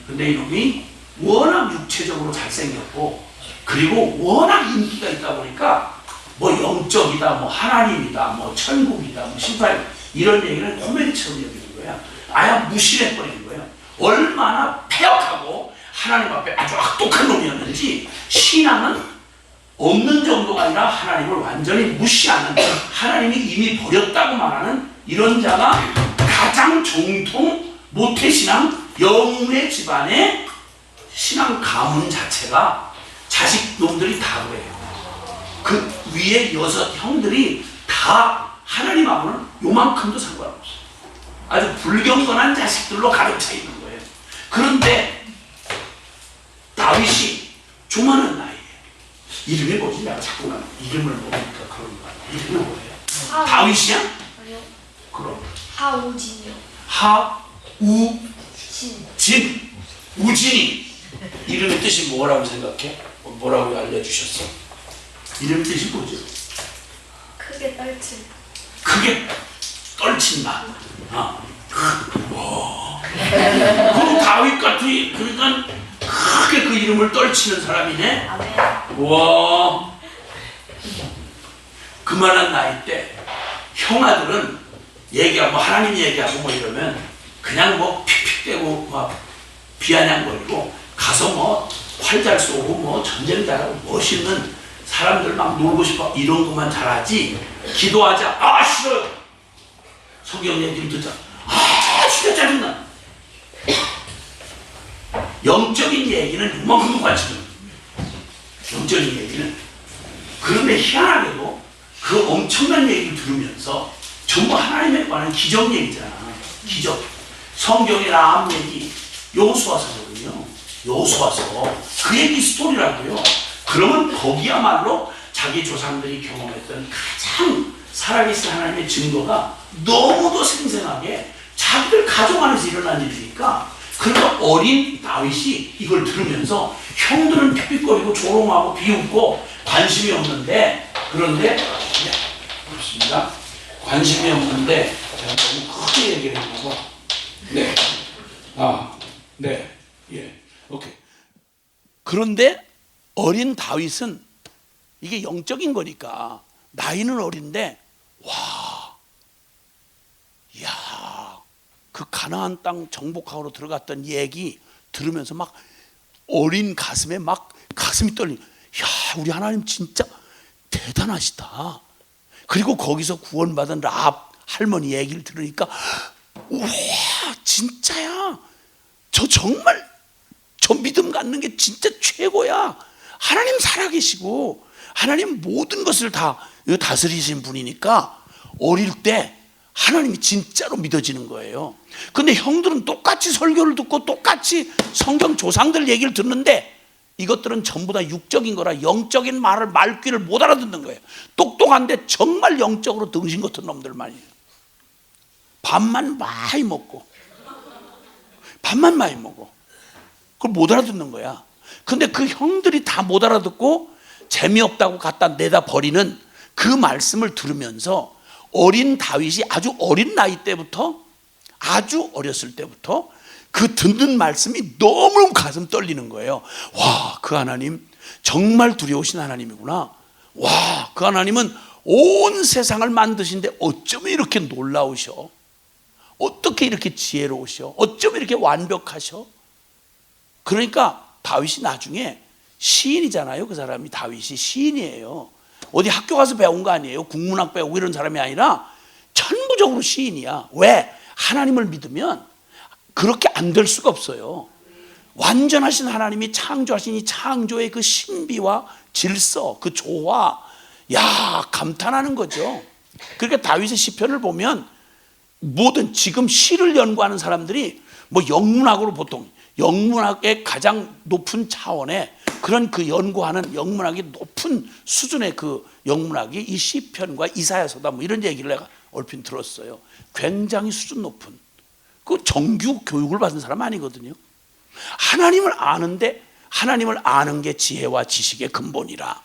Speaker 1: 근데 이놈이 워낙 육체적으로 잘생겼고, 그리고 워낙 인기가 있다 보니까 뭐 영적이다, 뭐 하나님이다, 뭐 천국이다, 뭐 심판, 이런 얘기를 코미디처럼 여기는 거야. 아예 무시해버리는 거예요. 얼마나 폐역하고 하나님 앞에 아주 악독한 놈이었는지, 신앙은 없는 정도가 아니라 하나님을 완전히 무시하는, 하나님이 이미 버렸다고 말하는 이런 자가 가장 정통 모태신앙 영웅의 집안의 신앙 가문 자체가 자식 놈들이 다 그래요. 그 위에 6 형들이 다 하나님하고는 요만큼도 상관없어요. 아주 불경건한 자식들로 가득 차 있는 거예요. 그런데 다윗이 조만한 나이에, 이름이 뭐지? 내가 자꾸만 이름을 모르니까 그런 거야. 이름이 뭐예요? 다윗이야?
Speaker 2: 아니요.
Speaker 1: 그럼
Speaker 2: 하우진이요.
Speaker 1: 하우진. 우진이 이름의 뜻이 뭐라고 생각해? 뭐라고 알려주셨어? 이름 뜻이 뭐죠?
Speaker 2: 크게 떨칠.
Speaker 1: 크게 떨친다. 그럼 다윗 같은, 그러니까 크게 그 이름을 떨치는 사람이네.
Speaker 2: 아멘.
Speaker 1: 와, 그만한 나이 때 형아들은 얘기하고 하나님 얘기하고 뭐 이러면 그냥 뭐 픽픽대고 막 비아냥거리고 가서 뭐 활 잘 쏘고 뭐 전쟁 잘하고 멋있는 사람들 막 놀고 싶어 이런 것만 잘하지 기도하자 아 싫어요. 성경 얘기를 듣자 아 진짜 짜증나. 영적인 얘기는 이만큼도 관심이 없어요. 영적인 얘기는. 그런데 희한하게도 그 엄청난 얘기를 들으면서 전부 하나님에 관한 기적 얘기잖아. 기적. 성경의 라합 얘기 여호수아서거든요. 여호수아서 그 얘기 스토리라고요. 그러면 거기야말로 자기 조상들이 경험했던 가장 살아계신 하나님의 증거가 너무도 생생하게 자기들 가족 안에서 일어난 일이니까. 그러니까 어린 다윗이 이걸 들으면서 형들은 픽픽거리고 조롱하고 비웃고 관심이 없는데 그런데 그렇습니다. 관심이 없는데 제가 너무 크게 얘기를 해서 네. 네. 예. 오케이. 그런데 어린 다윗은 이게 영적인 거니까 나이는 어린데 와. 야. 그 가나안 땅 정복하러 들어갔던 얘기 들으면서 막 어린 가슴에 막 가슴이 떨리고 야 우리 하나님 진짜 대단하시다. 그리고 거기서 구원받은 라합 할머니 얘기를 들으니까 우와 진짜야. 저 정말 저 믿음 갖는 게 진짜 최고야. 하나님 살아계시고 하나님 모든 것을 다 다스리신 분이니까 어릴 때 하나님이 진짜로 믿어지는 거예요. 근데 형들은 똑같이 설교를 듣고 똑같이 성경 조상들 얘기를 듣는데 이것들은 전부 다 육적인 거라 영적인 말을 말귀를 못 알아듣는 거예요. 똑똑한데 정말 영적으로 등신 같은 놈들만이에요. 밥만 많이 먹고 그걸 못 알아듣는 거야. 근데 그 형들이 다 못 알아듣고 재미없다고 갖다 내다 버리는 그 말씀을 들으면서 어린 다윗이 아주 어린 나이 때부터 아주 어렸을 때부터 그 듣는 말씀이 너무 가슴 떨리는 거예요. 와, 그 하나님 정말 두려우신 하나님이구나. 와, 그 하나님은 온 세상을 만드신데 어쩌면 이렇게 놀라우셔. 어떻게 이렇게 지혜로우셔. 어쩌면 이렇게 완벽하셔. 그러니까 다윗이 나중에 시인이잖아요. 그 사람이 다윗이 시인이에요. 어디 학교 가서 배운 거 아니에요. 국문학 배우고 이런 사람이 아니라 천부적으로 시인이야. 왜? 하나님을 믿으면 그렇게 안 될 수가 없어요. 완전하신 하나님이 창조하신 이 창조의 그 신비와 질서, 그 조화, 야 감탄하는 거죠. 그러니까 다윗의 시편을 보면 모든 지금 시를 연구하는 사람들이 뭐 영문학으로 보통 영문학의 가장 높은 차원의 그런 그 연구하는 영문학이 높은 수준의 그 영문학이 이 시편과 이사야서다 뭐 이런 얘기를 내가 얼핏 들었어요. 굉장히 수준 높은 그 정규 교육을 받은 사람 아니거든요. 하나님을 아는데 하나님을 아는 게 지혜와 지식의 근본이라.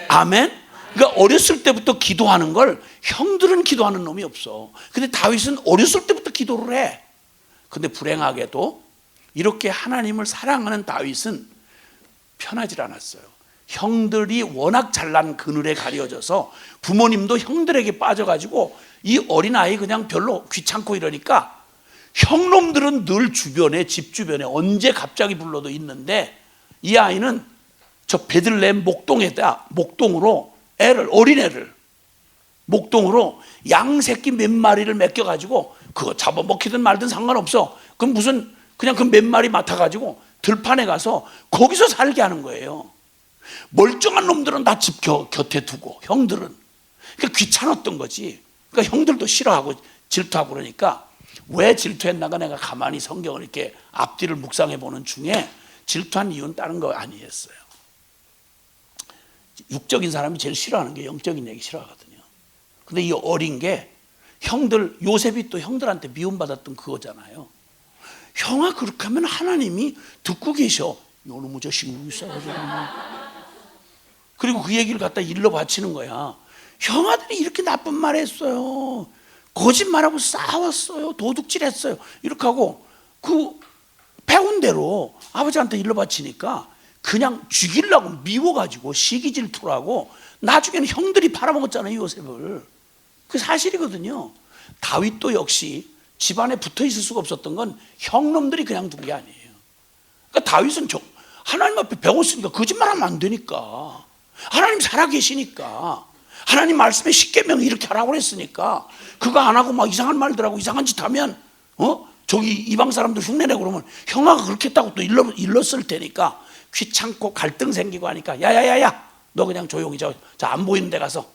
Speaker 1: 아멘. 그러니까 어렸을 때부터 기도하는 걸 형들은 기도하는 놈이 없어. 근데 다윗은 어렸을 때부터 기도를 해. 근데 불행하게도 이렇게 하나님을 사랑하는 다윗은 편하질 않았어요. 형들이 워낙 잘난 그늘에 가려져서 부모님도 형들에게 빠져가지고 이 어린아이 그냥 별로 귀찮고 이러니까 형놈들은 늘 주변에 집 주변에 언제 갑자기 불러도 있는데 이 아이는 저 베들레헴 목동으로 어린애를 목동으로 양 새끼 몇 마리를 맡겨가지고 그거 잡아먹히든 말든 상관없어. 그럼 무슨 그냥 그 몇 마리 맡아가지고 들판에 가서 거기서 살게 하는 거예요. 멀쩡한 놈들은 다 집 곁에 두고 형들은 그러니까 귀찮았던 거지. 그러니까 형들도 싫어하고 질투하고 그러니까 왜 질투했나가 내가 가만히 성경을 이렇게 앞뒤를 묵상해 보는 중에 질투한 이유는 다른 거 아니었어요. 육적인 사람이 제일 싫어하는 게 영적인 얘기 싫어하거든요. 근데 이 어린 게 형들 요셉이 또 형들한테 미움받았던 그거잖아요. 형아 그렇게 하면 하나님이 듣고 계셔. 요놈의 자식 있어가지고. 그리고 그 얘기를 갖다 일러 바치는 거야. 형아들이 이렇게 나쁜 말 했어요. 거짓말하고 싸웠어요. 도둑질했어요. 이렇게 하고 그 배운 대로 아버지한테 일러 바치니까 그냥 죽이려고 미워가지고 시기질투라고 나중에는 형들이 팔아먹었잖아요. 요셉을. 그 사실이거든요. 다윗도 역시 집안에 붙어 있을 수가 없었던 건 형놈들이 그냥 둔 게 아니에요. 그러니까 다윗은 하나님 앞에 배웠으니까 거짓말하면 안 되니까, 하나님 살아계시니까, 하나님 말씀에 십계명 이렇게 하라고 그랬으니까 그거 안 하고 막 이상한 말들 하고 이상한 짓 하면 저기 이방 사람들 흉내내고 그러면 형아가 그렇게 했다고 또 일렀을 테니까 귀찮고 갈등 생기고 하니까 야야야야 너 그냥 조용히 저 안 보이는 데 가서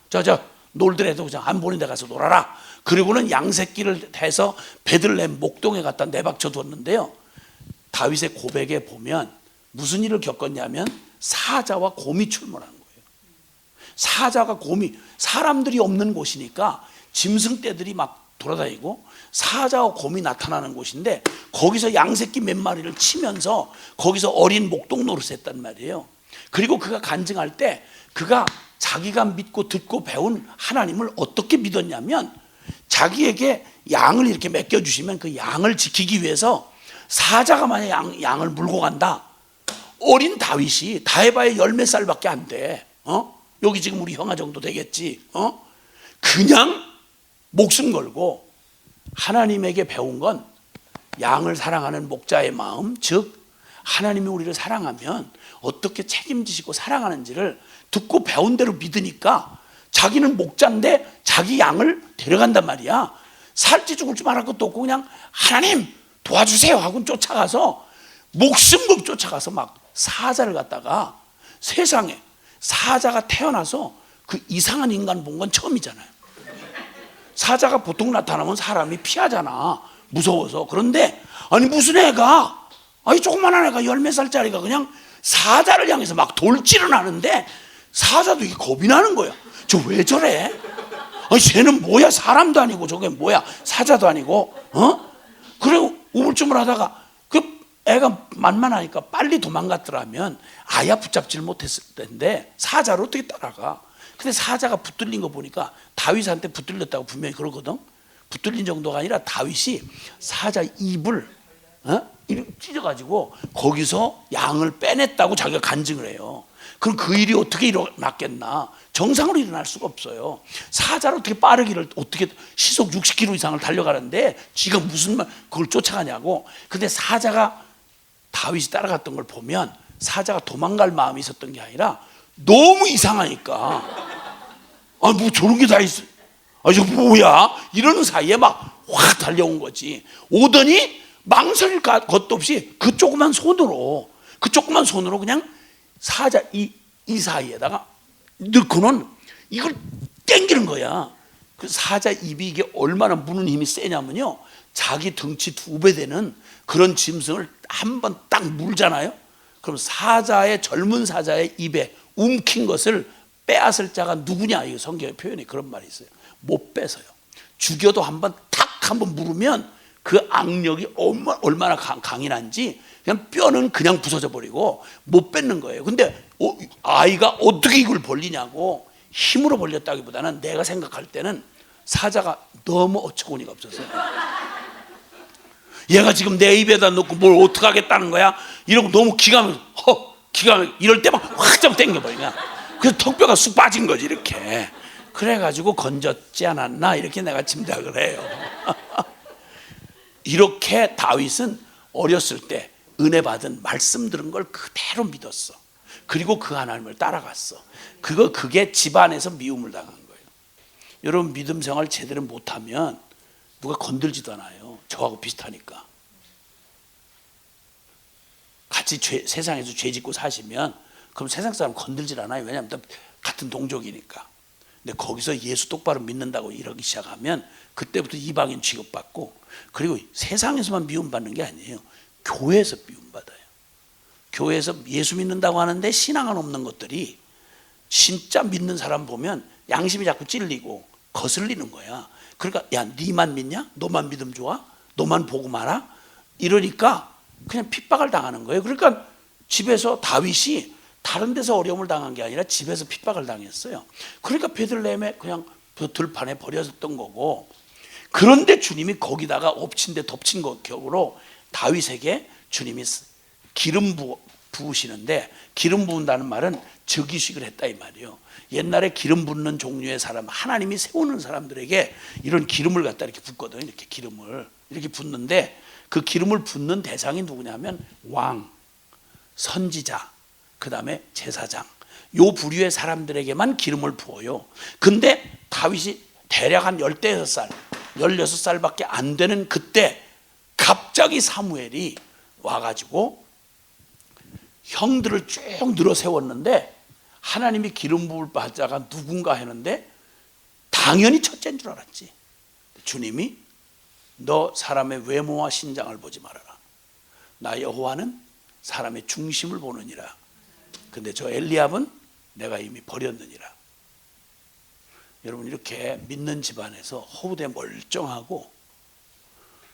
Speaker 1: 저 놀더라도 그냥 안 보이는 데 가서 놀아라. 그리고는 양새끼를 해서 베들레헴 목동에 갖다 내박쳐 뒀는데요, 다윗의 고백에 보면 무슨 일을 겪었냐면 사자와 곰이 출몰한 거예요. 사자가 곰이, 사람들이 없는 곳이니까 짐승떼들이 막 돌아다니고 사자와 곰이 나타나는 곳인데 거기서 양새끼 몇 마리를 치면서 거기서 어린 목동 노릇을 했단 말이에요. 그리고 그가 간증할 때 그가 자기가 믿고 듣고 배운 하나님을 어떻게 믿었냐면 자기에게 양을 이렇게 맡겨주시면 그 양을 지키기 위해서 사자가 만약 양을 물고 간다, 어린 다윗이 다 해봐야 10몇 살밖에 안 돼. 여기 지금 우리 형아 정도 되겠지. 그냥 목숨 걸고 하나님에게 배운 건 양을 사랑하는 목자의 마음, 즉 하나님이 우리를 사랑하면 어떻게 책임지시고 사랑하는지를 듣고 배운 대로 믿으니까 자기는 목자인데 자기 양을 데려간단 말이야. 살지 죽을지 말할 것도 없고 그냥 하나님 도와주세요 하고 쫓아가서 목숨 걸고 쫓아가서 막 사자를 갖다가, 세상에 사자가 태어나서 그 이상한 인간 본 건 처음이잖아요. 사자가 보통 나타나면 사람이 피하잖아, 무서워서. 그런데 아니 무슨 애가, 아니 조그만한 애가 10몇 살짜리가 그냥 사자를 향해서 막 돌질을 하는데 사자도 이게 겁이 나는 거야. 저 왜 저래? 아니 쟤는 뭐야, 사람도 아니고 저게 뭐야, 사자도 아니고. 그리고 우물쭈물 하다가 그 애가 만만하니까 빨리 도망갔더라면 아야 붙잡지를 못했을 텐데 사자를 어떻게 따라가. 근데 사자가 붙들린 거 보니까 다윗한테 붙들렸다고 분명히 그러거든. 붙들린 정도가 아니라 다윗이 사자 입을 이렇게 찢어가지고 거기서 양을 빼냈다고 자기가 간증을 해요. 그럼 그 일이 어떻게 일어났겠나. 정상으로 일어날 수가 없어요. 사자를 어떻게 빠르기를, 어떻게 시속 60km 이상을 달려가는데 지가 무슨 말 그걸 쫓아가냐고. 근데 사자가 다윗이 따라갔던 걸 보면 사자가 도망갈 마음이 있었던 게 아니라 너무 이상하니까 아 뭐 저런 게 다 있어, 아 저 뭐야 이러는 사이에 막 확 달려온 거지. 오더니 망설일 것도 없이 그 조그만 손으로 그냥 사자 이 사이에다가 넣고는 이걸 땡기는 거야. 그 사자 입이 이게 얼마나 무는 힘이 세냐면요, 자기 등치 2배 되는 그런 짐승을 한번 딱 물잖아요. 그럼 젊은 사자의 입에 움킨 것을 빼앗을 자가 누구냐, 이 성경의 표현이 그런 말이 있어요. 못 뺏어요. 죽여도 한번 물으면 그 악력이 얼마나 강인한지 그냥 뼈는 그냥 부서져 버리고 못 뺏는 거예요. 근데 아이가 어떻게 이걸 벌리냐고. 힘으로 벌렸다기보다는 내가 생각할 때는 사자가 너무 어처구니가 없어서 얘가 지금 내 입에다 넣고 뭘 어떻게 하겠다는 거야 이러고 너무 기가 막혀 이럴 때 막 확 당겨버리냐. 그래서 턱뼈가 쑥 빠진 거지 이렇게. 그래가지고 건졌지 않았나 이렇게 내가 짐작을 해요. 이렇게 다윗은 어렸을 때 은혜 받은 말씀 들은 걸 그대로 믿었어. 그리고 그 하나님을 따라갔어. 그게 집안에서 미움을 당한 거예요. 여러분 믿음 생활 제대로 못하면 누가 건들지도 않아요. 저하고 비슷하니까. 같이 세상에서 죄 짓고 사시면 그럼 세상 사람 건들질 않아요. 왜냐하면 같은 동족이니까. 근데 거기서 예수 똑바로 믿는다고 이러기 시작하면 그때부터 이방인 취급받고, 그리고 세상에서만 미움받는 게 아니에요. 교회에서 미움받아요. 교회에서 예수 믿는다고 하는데 신앙은 없는 것들이 진짜 믿는 사람 보면 양심이 자꾸 찔리고 거슬리는 거야. 그러니까 야 니만 믿냐? 너만 믿음 좋아? 너만 복음 알아? 이러니까 그냥 핍박을 당하는 거예요. 그러니까 집에서 다윗이 다른 데서 어려움을 당한 게 아니라 집에서 핍박을 당했어요. 그러니까 베들레헴에 그냥 들판에 버려졌던 거고. 그런데 주님이 거기다가 엎친 데 덮친 격으로 다윗에게 주님이 기름 부으시는데, 기름 부은다는 말은 즉위식을 했다 이 말이에요. 옛날에 기름 붓는 종류의 사람, 하나님이 세우는 사람들에게 이런 기름을 갖다 이렇게 붓거든요. 이렇게 기름을 이렇게 붓는데, 그 기름을 붓는 대상이 누구냐면 왕, 선지자, 그 다음에 제사장, 요 부류의 사람들에게만 기름을 부어요. 근데 다윗이 대략 한 16살, 16살밖에 안 되는 그때 갑자기 사무엘이 와가지고 형들을 쭉 늘어 세웠는데, 하나님이 기름 부을 바자가 누군가 했는데 당연히 첫째인 줄 알았지. 주님이 너 사람의 외모와 신장을 보지 말아라. 나 여호와는 사람의 중심을 보느니라. 근데 저 엘리압은 내가 이미 버렸느니라. 여러분, 이렇게 믿는 집안에서 허우대 멀쩡하고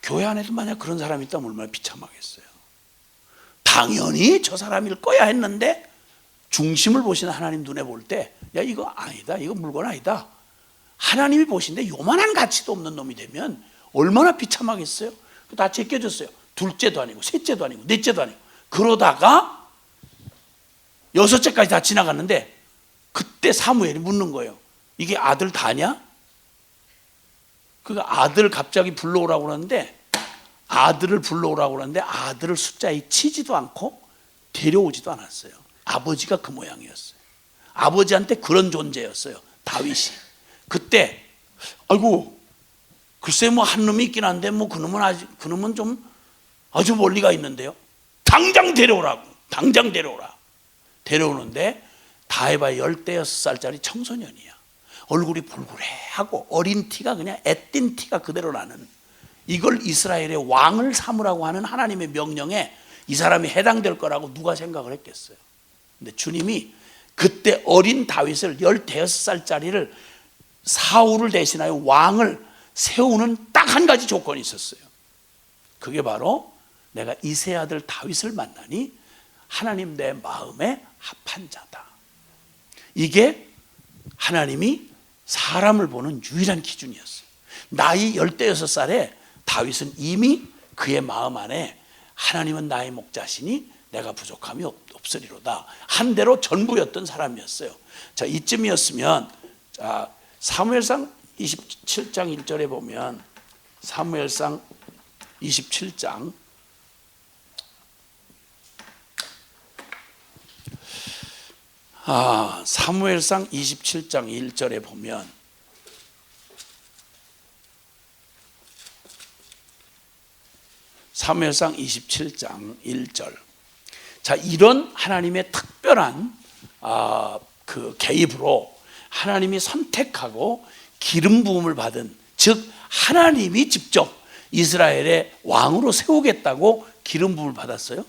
Speaker 1: 교회 안에도 만약 그런 사람이 있다면 얼마나 비참하겠어요. 당연히 저 사람일 거야 했는데 중심을 보시는 하나님 눈에 볼 때, 야 이거 아니다, 이거 물건 아니다, 하나님이 보시는데 요만한 가치도 없는 놈이 되면 얼마나 비참하겠어요. 다 제껴졌어요. 둘째도 아니고 셋째도 아니고 넷째도 아니고. 그러다가 여섯째까지 다 지나갔는데 그때 사무엘이 묻는 거예요. 이게 아들 다냐? 그러니까 아들 갑자기 불러오라고 그러는데, 아들을 불러오라고 그러는데 아들을 숫자에 치지도 않고 데려오지도 않았어요. 아버지가 그 모양이었어요. 아버지한테 그런 존재였어요, 다윗이. 그때 아이고 글쎄 뭐 한 놈이 있긴 한데 뭐 그놈은 좀 아주 멀리가 있는데요. 당장 데려오라고. 당장 데려오라. 데려오는데 다 해봐야 16살짜리 청소년이야. 얼굴이 불굴해하고 어린 티가 그냥 애띤 티가 그대로 나는, 이걸 이스라엘의 왕을 삼으라고 하는 하나님의 명령에 이 사람이 해당될 거라고 누가 생각을 했겠어요. 근데 주님이 그때 어린 다윗을 15살짜리를 사울을 대신하여 왕을 세우는 딱 한 가지 조건이 있었어요. 그게 바로 내가 이세 아들 다윗을 만나니 하나님 내 마음에 합한 자다. 이게 하나님이 사람을 보는 유일한 기준이었어요. 나이 16살에 다윗은 이미 그의 마음 안에 하나님은 나의 목자시니 내가 부족함이 없으리로다 한 대로 전부였던 사람이었어요. 자, 이쯤이었으면, 자, 사무엘상 27장 1절에 보면, 사무엘상 27장 사무엘상 27장 1절에 보면, 사무엘상 27장 1절. 자, 이런 하나님의 특별한 그 개입으로 하나님이 선택하고 기름 부음을 받은, 즉 하나님이 직접 이스라엘의 왕으로 세우겠다고 기름 부음을 받았어요.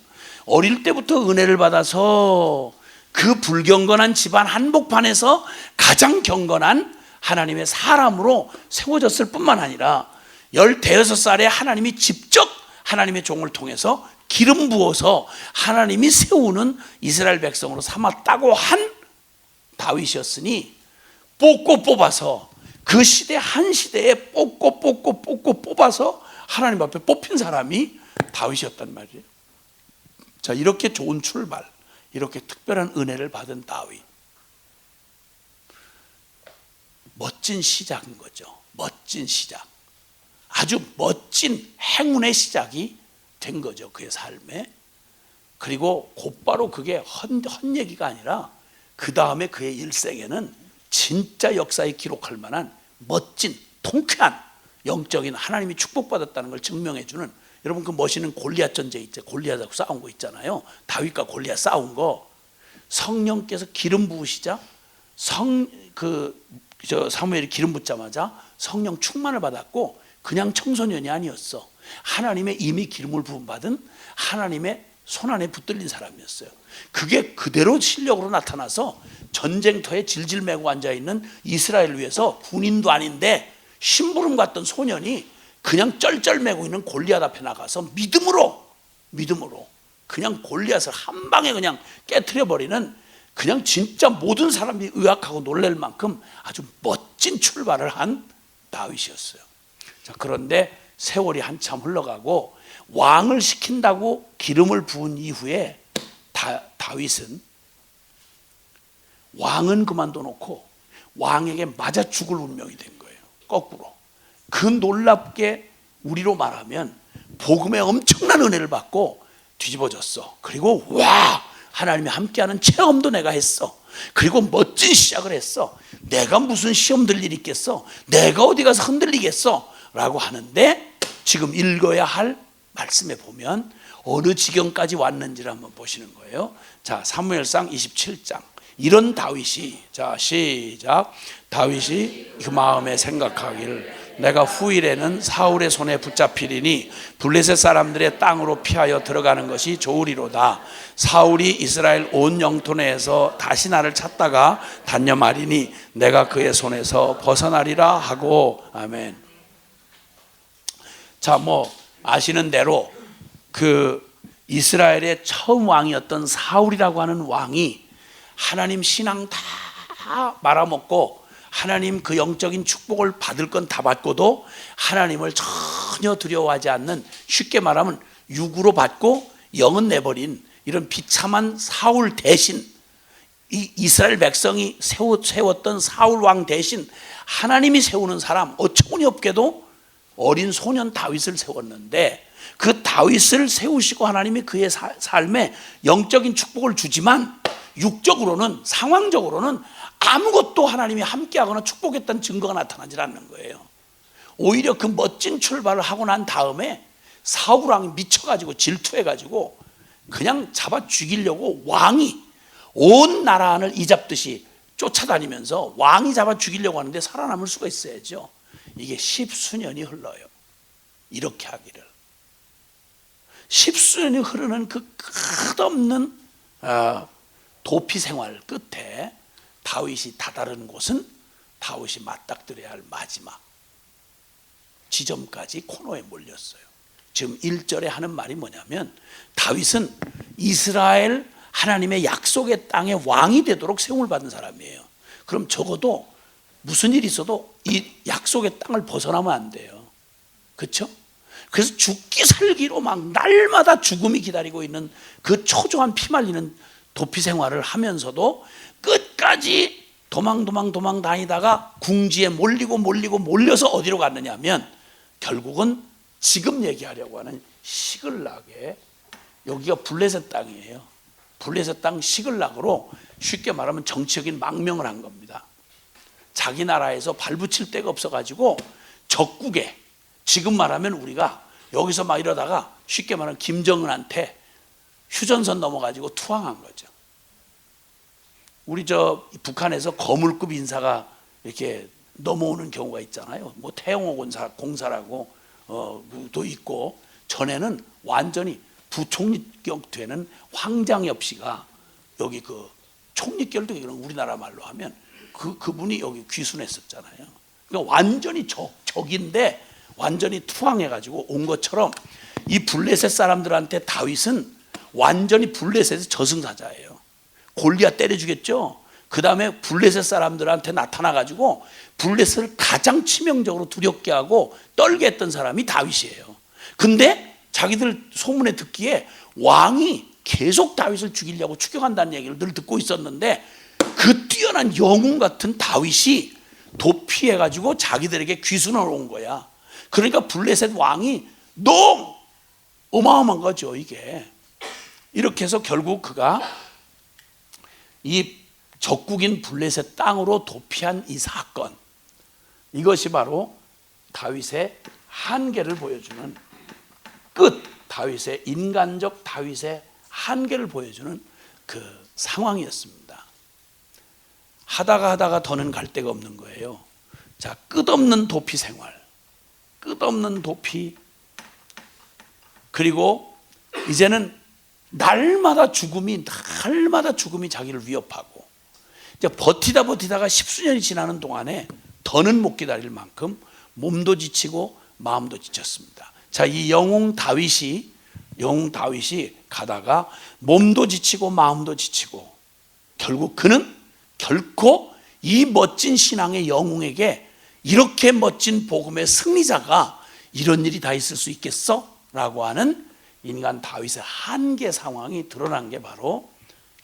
Speaker 1: 어릴 때부터 은혜를 받아서 그 불경건한 집안 한복판에서 가장 경건한 하나님의 사람으로 세워졌을 뿐만 아니라 15살에 하나님이 직접 하나님의 종을 통해서 기름 부어서 하나님이 세우는 이스라엘 백성으로 삼았다고 한 다윗이었으니, 뽑고 뽑아서 그 시대 한 시대에 뽑고 뽑아서 하나님 앞에 뽑힌 사람이 다윗이었단 말이에요. 자, 이렇게 좋은 출발, 이렇게 특별한 은혜를 받은 다윗, 멋진 시작인 거죠. 멋진 시작, 아주 멋진 행운의 시작이 된 거죠, 그의 삶에. 그리고 곧바로 그게 헛얘기가 아니라 그 다음에 그의 일생에는 진짜 역사에 기록할 만한 멋진 통쾌한 영적인 하나님이 축복받았다는 걸 증명해주는, 여러분 그 멋있는 골리앗 전쟁 있죠. 골리앗하고 싸운 거 있잖아요. 다윗과 골리앗 싸운 거, 성령께서 기름 부으시자 사무엘이 기름 붓자마자 성령 충만을 받았고, 그냥 청소년이 아니었어. 하나님의 이미 기름을 부음받은 하나님의 손안에 붙들린 사람이었어요. 그게 그대로 실력으로 나타나서 전쟁터에 질질 매고 앉아있는 이스라엘을 위해서 군인도 아닌데 심부름 같던 소년이 그냥 쩔쩔 매고 있는 골리앗 앞에 나가서 믿음으로 그냥 골리앗을 한 방에 그냥 깨트려버리는, 그냥 진짜 모든 사람들이 의학하고 놀랄 만큼 아주 멋진 출발을 한 다윗이었어요. 자, 그런데 세월이 한참 흘러가고 왕을 시킨다고 기름을 부은 이후에 다윗은 왕은 그만둬 놓고 왕에게 맞아 죽을 운명이 된 거예요. 거꾸로. 그 놀랍게 우리로 말하면 복음의 엄청난 은혜를 받고 뒤집어졌어. 그리고 와, 하나님이 함께하는 체험도 내가 했어. 그리고 멋진 시작을 했어. 내가 무슨 시험 들 일 있겠어? 내가 어디 가서 흔들리겠어? 라고 하는데, 지금 읽어야 할 말씀에 보면 어느 지경까지 왔는지를 한번 보시는 거예요. 자, 사무엘상 27장. 이런 다윗이, 자 시작. 다윗이 그 마음에 생각하기를 내가 후일에는 사울의 손에 붙잡히리니 블레셋 사람들의 땅으로 피하여 들어가는 것이 좋으리로다. 사울이 이스라엘 온 영토 내에서 다시 나를 찾다가 단념하리니 내가 그의 손에서 벗어나리라 하고. 아멘. 자, 뭐 아시는 대로 그 이스라엘의 처음 왕이었던 사울이라고 하는 왕이 하나님 신앙 다 말아먹고 하나님 그 영적인 축복을 받을 건 다 받고도 하나님을 전혀 두려워하지 않는, 쉽게 말하면 육으로 받고 영은 내버린 이런 비참한 사울 대신, 이 이스라엘 백성이 세웠던 사울 왕 대신 하나님이 세우는 사람, 어처구니없게도 어린 소년 다윗을 세웠는데, 그 다윗을 세우시고 하나님이 그의 삶에 영적인 축복을 주지만 육적으로는, 상황적으로는 아무것도 하나님이 함께하거나 축복했다는 증거가 나타나지 않는 거예요. 오히려 그 멋진 출발을 하고 난 다음에 사울 왕이 미쳐가지고 질투해가지고 그냥 잡아 죽이려고 왕이 온 나라 안을 이잡듯이 쫓아다니면서 왕이 잡아 죽이려고 하는데 살아남을 수가 있어야죠. 이게 십수년이 흘러요. 이렇게 하기를. 십수년이 흐르는 그 끝없는 도피 생활 끝에 다윗이 다다른 곳은 다윗이 맞닥뜨려야 할 마지막 지점까지 코너에 몰렸어요. 지금 1절에 하는 말이 뭐냐면, 다윗은 이스라엘 하나님의 약속의 땅의 왕이 되도록 세움을 받은 사람이에요. 그럼 적어도 무슨 일이 있어도 이 약속의 땅을 벗어나면 안 돼요. 그렇죠? 그래서 죽기 살기로 막 날마다 죽음이 기다리고 있는 그 초조한 피말리는 도피 생활을 하면서도 끝까지 도망 다니다가 궁지에 몰려서 어디로 갔느냐 하면, 결국은 지금 얘기하려고 하는 시글락에, 여기가 블레셋 땅이에요. 블레셋 땅 시글락으로 쉽게 말하면 정치적인 망명을 한 겁니다. 자기 나라에서 발붙일 데가 없어가지고 적국에, 지금 말하면 우리가 여기서 막 이러다가 쉽게 말하면 김정은한테 휴전선 넘어가지고 투항한 거죠. 우리 북한에서 거물급 인사가 이렇게 넘어오는 경우가 있잖아요. 뭐 태영호 공사라고 도 있고, 전에는 완전히 부총리격 되는 황장엽 씨가 여기 그 총리결도 우리나라 말로 하면 그분이 여기 귀순했었잖아요. 그러니까 완전히 적인데 완전히 투항해가지고 온 것처럼, 이 블레셋 사람들한테 다윗은 완전히 블레셋의 저승사자예요. 골리앗 때려 죽였죠. 그 다음에 블레셋 사람들한테 나타나가지고 블레셋을 가장 치명적으로 두렵게 하고 떨게 했던 사람이 다윗이에요. 근데 자기들 소문에 듣기에 왕이 계속 다윗을 죽이려고 추격한다는 얘기를 늘 듣고 있었는데, 그 뛰어난 영웅 같은 다윗이 도피해가지고 자기들에게 귀순을 온 거야. 그러니까 블레셋 왕이 너무 어마어마한 거죠, 이게. 이렇게 해서 결국 그가 이 적국인 블레셋 땅으로 도피한 이 사건, 이것이 바로 다윗의 한계를 보여주는, 다윗의 인간적 다윗의 한계를 보여주는 그 상황이었습니다. 하다가 더는 갈 데가 없는 거예요. 자, 끝없는 도피 생활, 끝없는 도피, 그리고 이제는 날마다 죽음이 자기를 위협하고, 이제 버티다가 십수년이 지나는 동안에 더는 못 기다릴 만큼 몸도 지치고 마음도 지쳤습니다. 자, 이 영웅 다윗이 가다가 몸도 지치고 마음도 지치고, 결국 그는 결코 이 멋진 신앙의 영웅에게 이렇게 멋진 복음의 승리자가 이런 일이 다 있을 수 있겠어? 라고 하는 인간 다윗의 한계 상황이 드러난 게 바로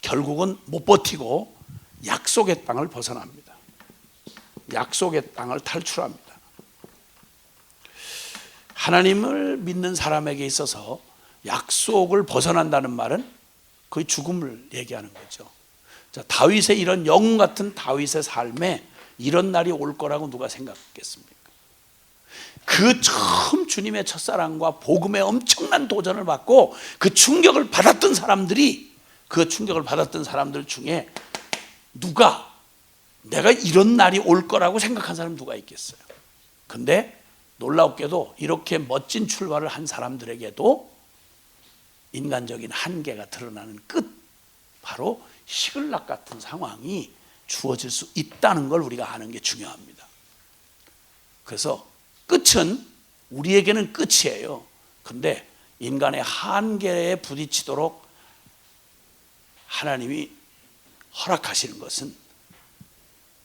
Speaker 1: 결국은 못 버티고 약속의 땅을 벗어납니다. 약속의 땅을 탈출합니다. 하나님을 믿는 사람에게 있어서 약속을 벗어난다는 말은 거의 죽음을 얘기하는 거죠. 자, 다윗의 이런 영웅 같은 다윗의 삶에 이런 날이 올 거라고 누가 생각했겠습니까? 그 처음 주님의 첫사랑과 복음에 엄청난 도전을 받고 그 충격을 받았던 사람들 중에 누가 내가 이런 날이 올 거라고 생각한 사람 누가 있겠어요? 근데 놀랍게도 이렇게 멋진 출발을 한 사람들에게도 인간적인 한계가 드러나는 끝, 바로 시글락 같은 상황이 주어질 수 있다는 걸 우리가 아는 게 중요합니다. 그래서 끝은 우리에게는 끝이에요. 근데 인간의 한계에 부딪히도록 하나님이 허락하시는 것은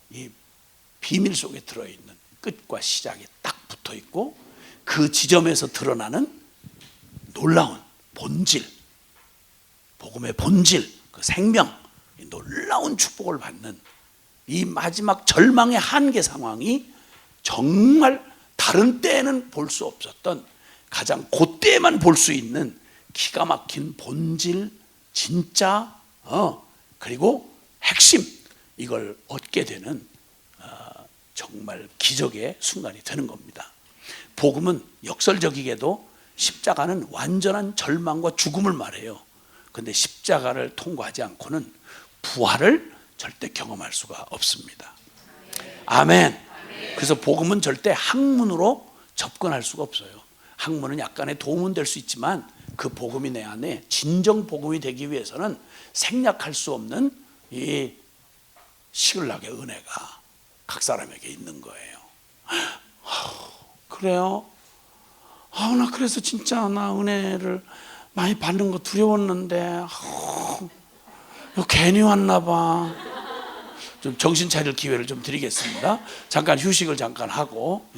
Speaker 1: 이 비밀 속에 들어있는 끝과 시작이 딱 붙어 있고 그 지점에서 드러나는 놀라운 본질, 복음의 본질, 그 생명, 놀라운 축복을 받는 이 마지막 절망의 한계 상황이 정말 다른 때에는 볼 수 없었던 가장 그때만 볼 수 있는 기가 막힌 본질, 진짜, 그리고 핵심, 이걸 얻게 되는 정말 기적의 순간이 되는 겁니다. 복음은 역설적이게도 십자가는 완전한 절망과 죽음을 말해요. 그런데 십자가를 통과하지 않고는 부활을 절대 경험할 수가 없습니다. 아멘. 그래서 복음은 절대 학문으로 접근할 수가 없어요. 학문은 약간의 도움은 될 수 있지만 그 복음이 내 안에 진정 복음이 되기 위해서는 생략할 수 없는 이 시글락의 은혜가 각 사람에게 있는 거예요. 그래요? 나 그래서 진짜 나 은혜를 많이 받는 거 두려웠는데 괜히 왔나 봐. 좀 정신 차릴 기회를 좀 드리겠습니다. 잠깐 휴식을 잠깐 하고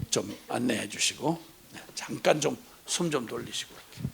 Speaker 1: 좀 안내해 주시고 잠깐 좀 숨 좀 돌리시고.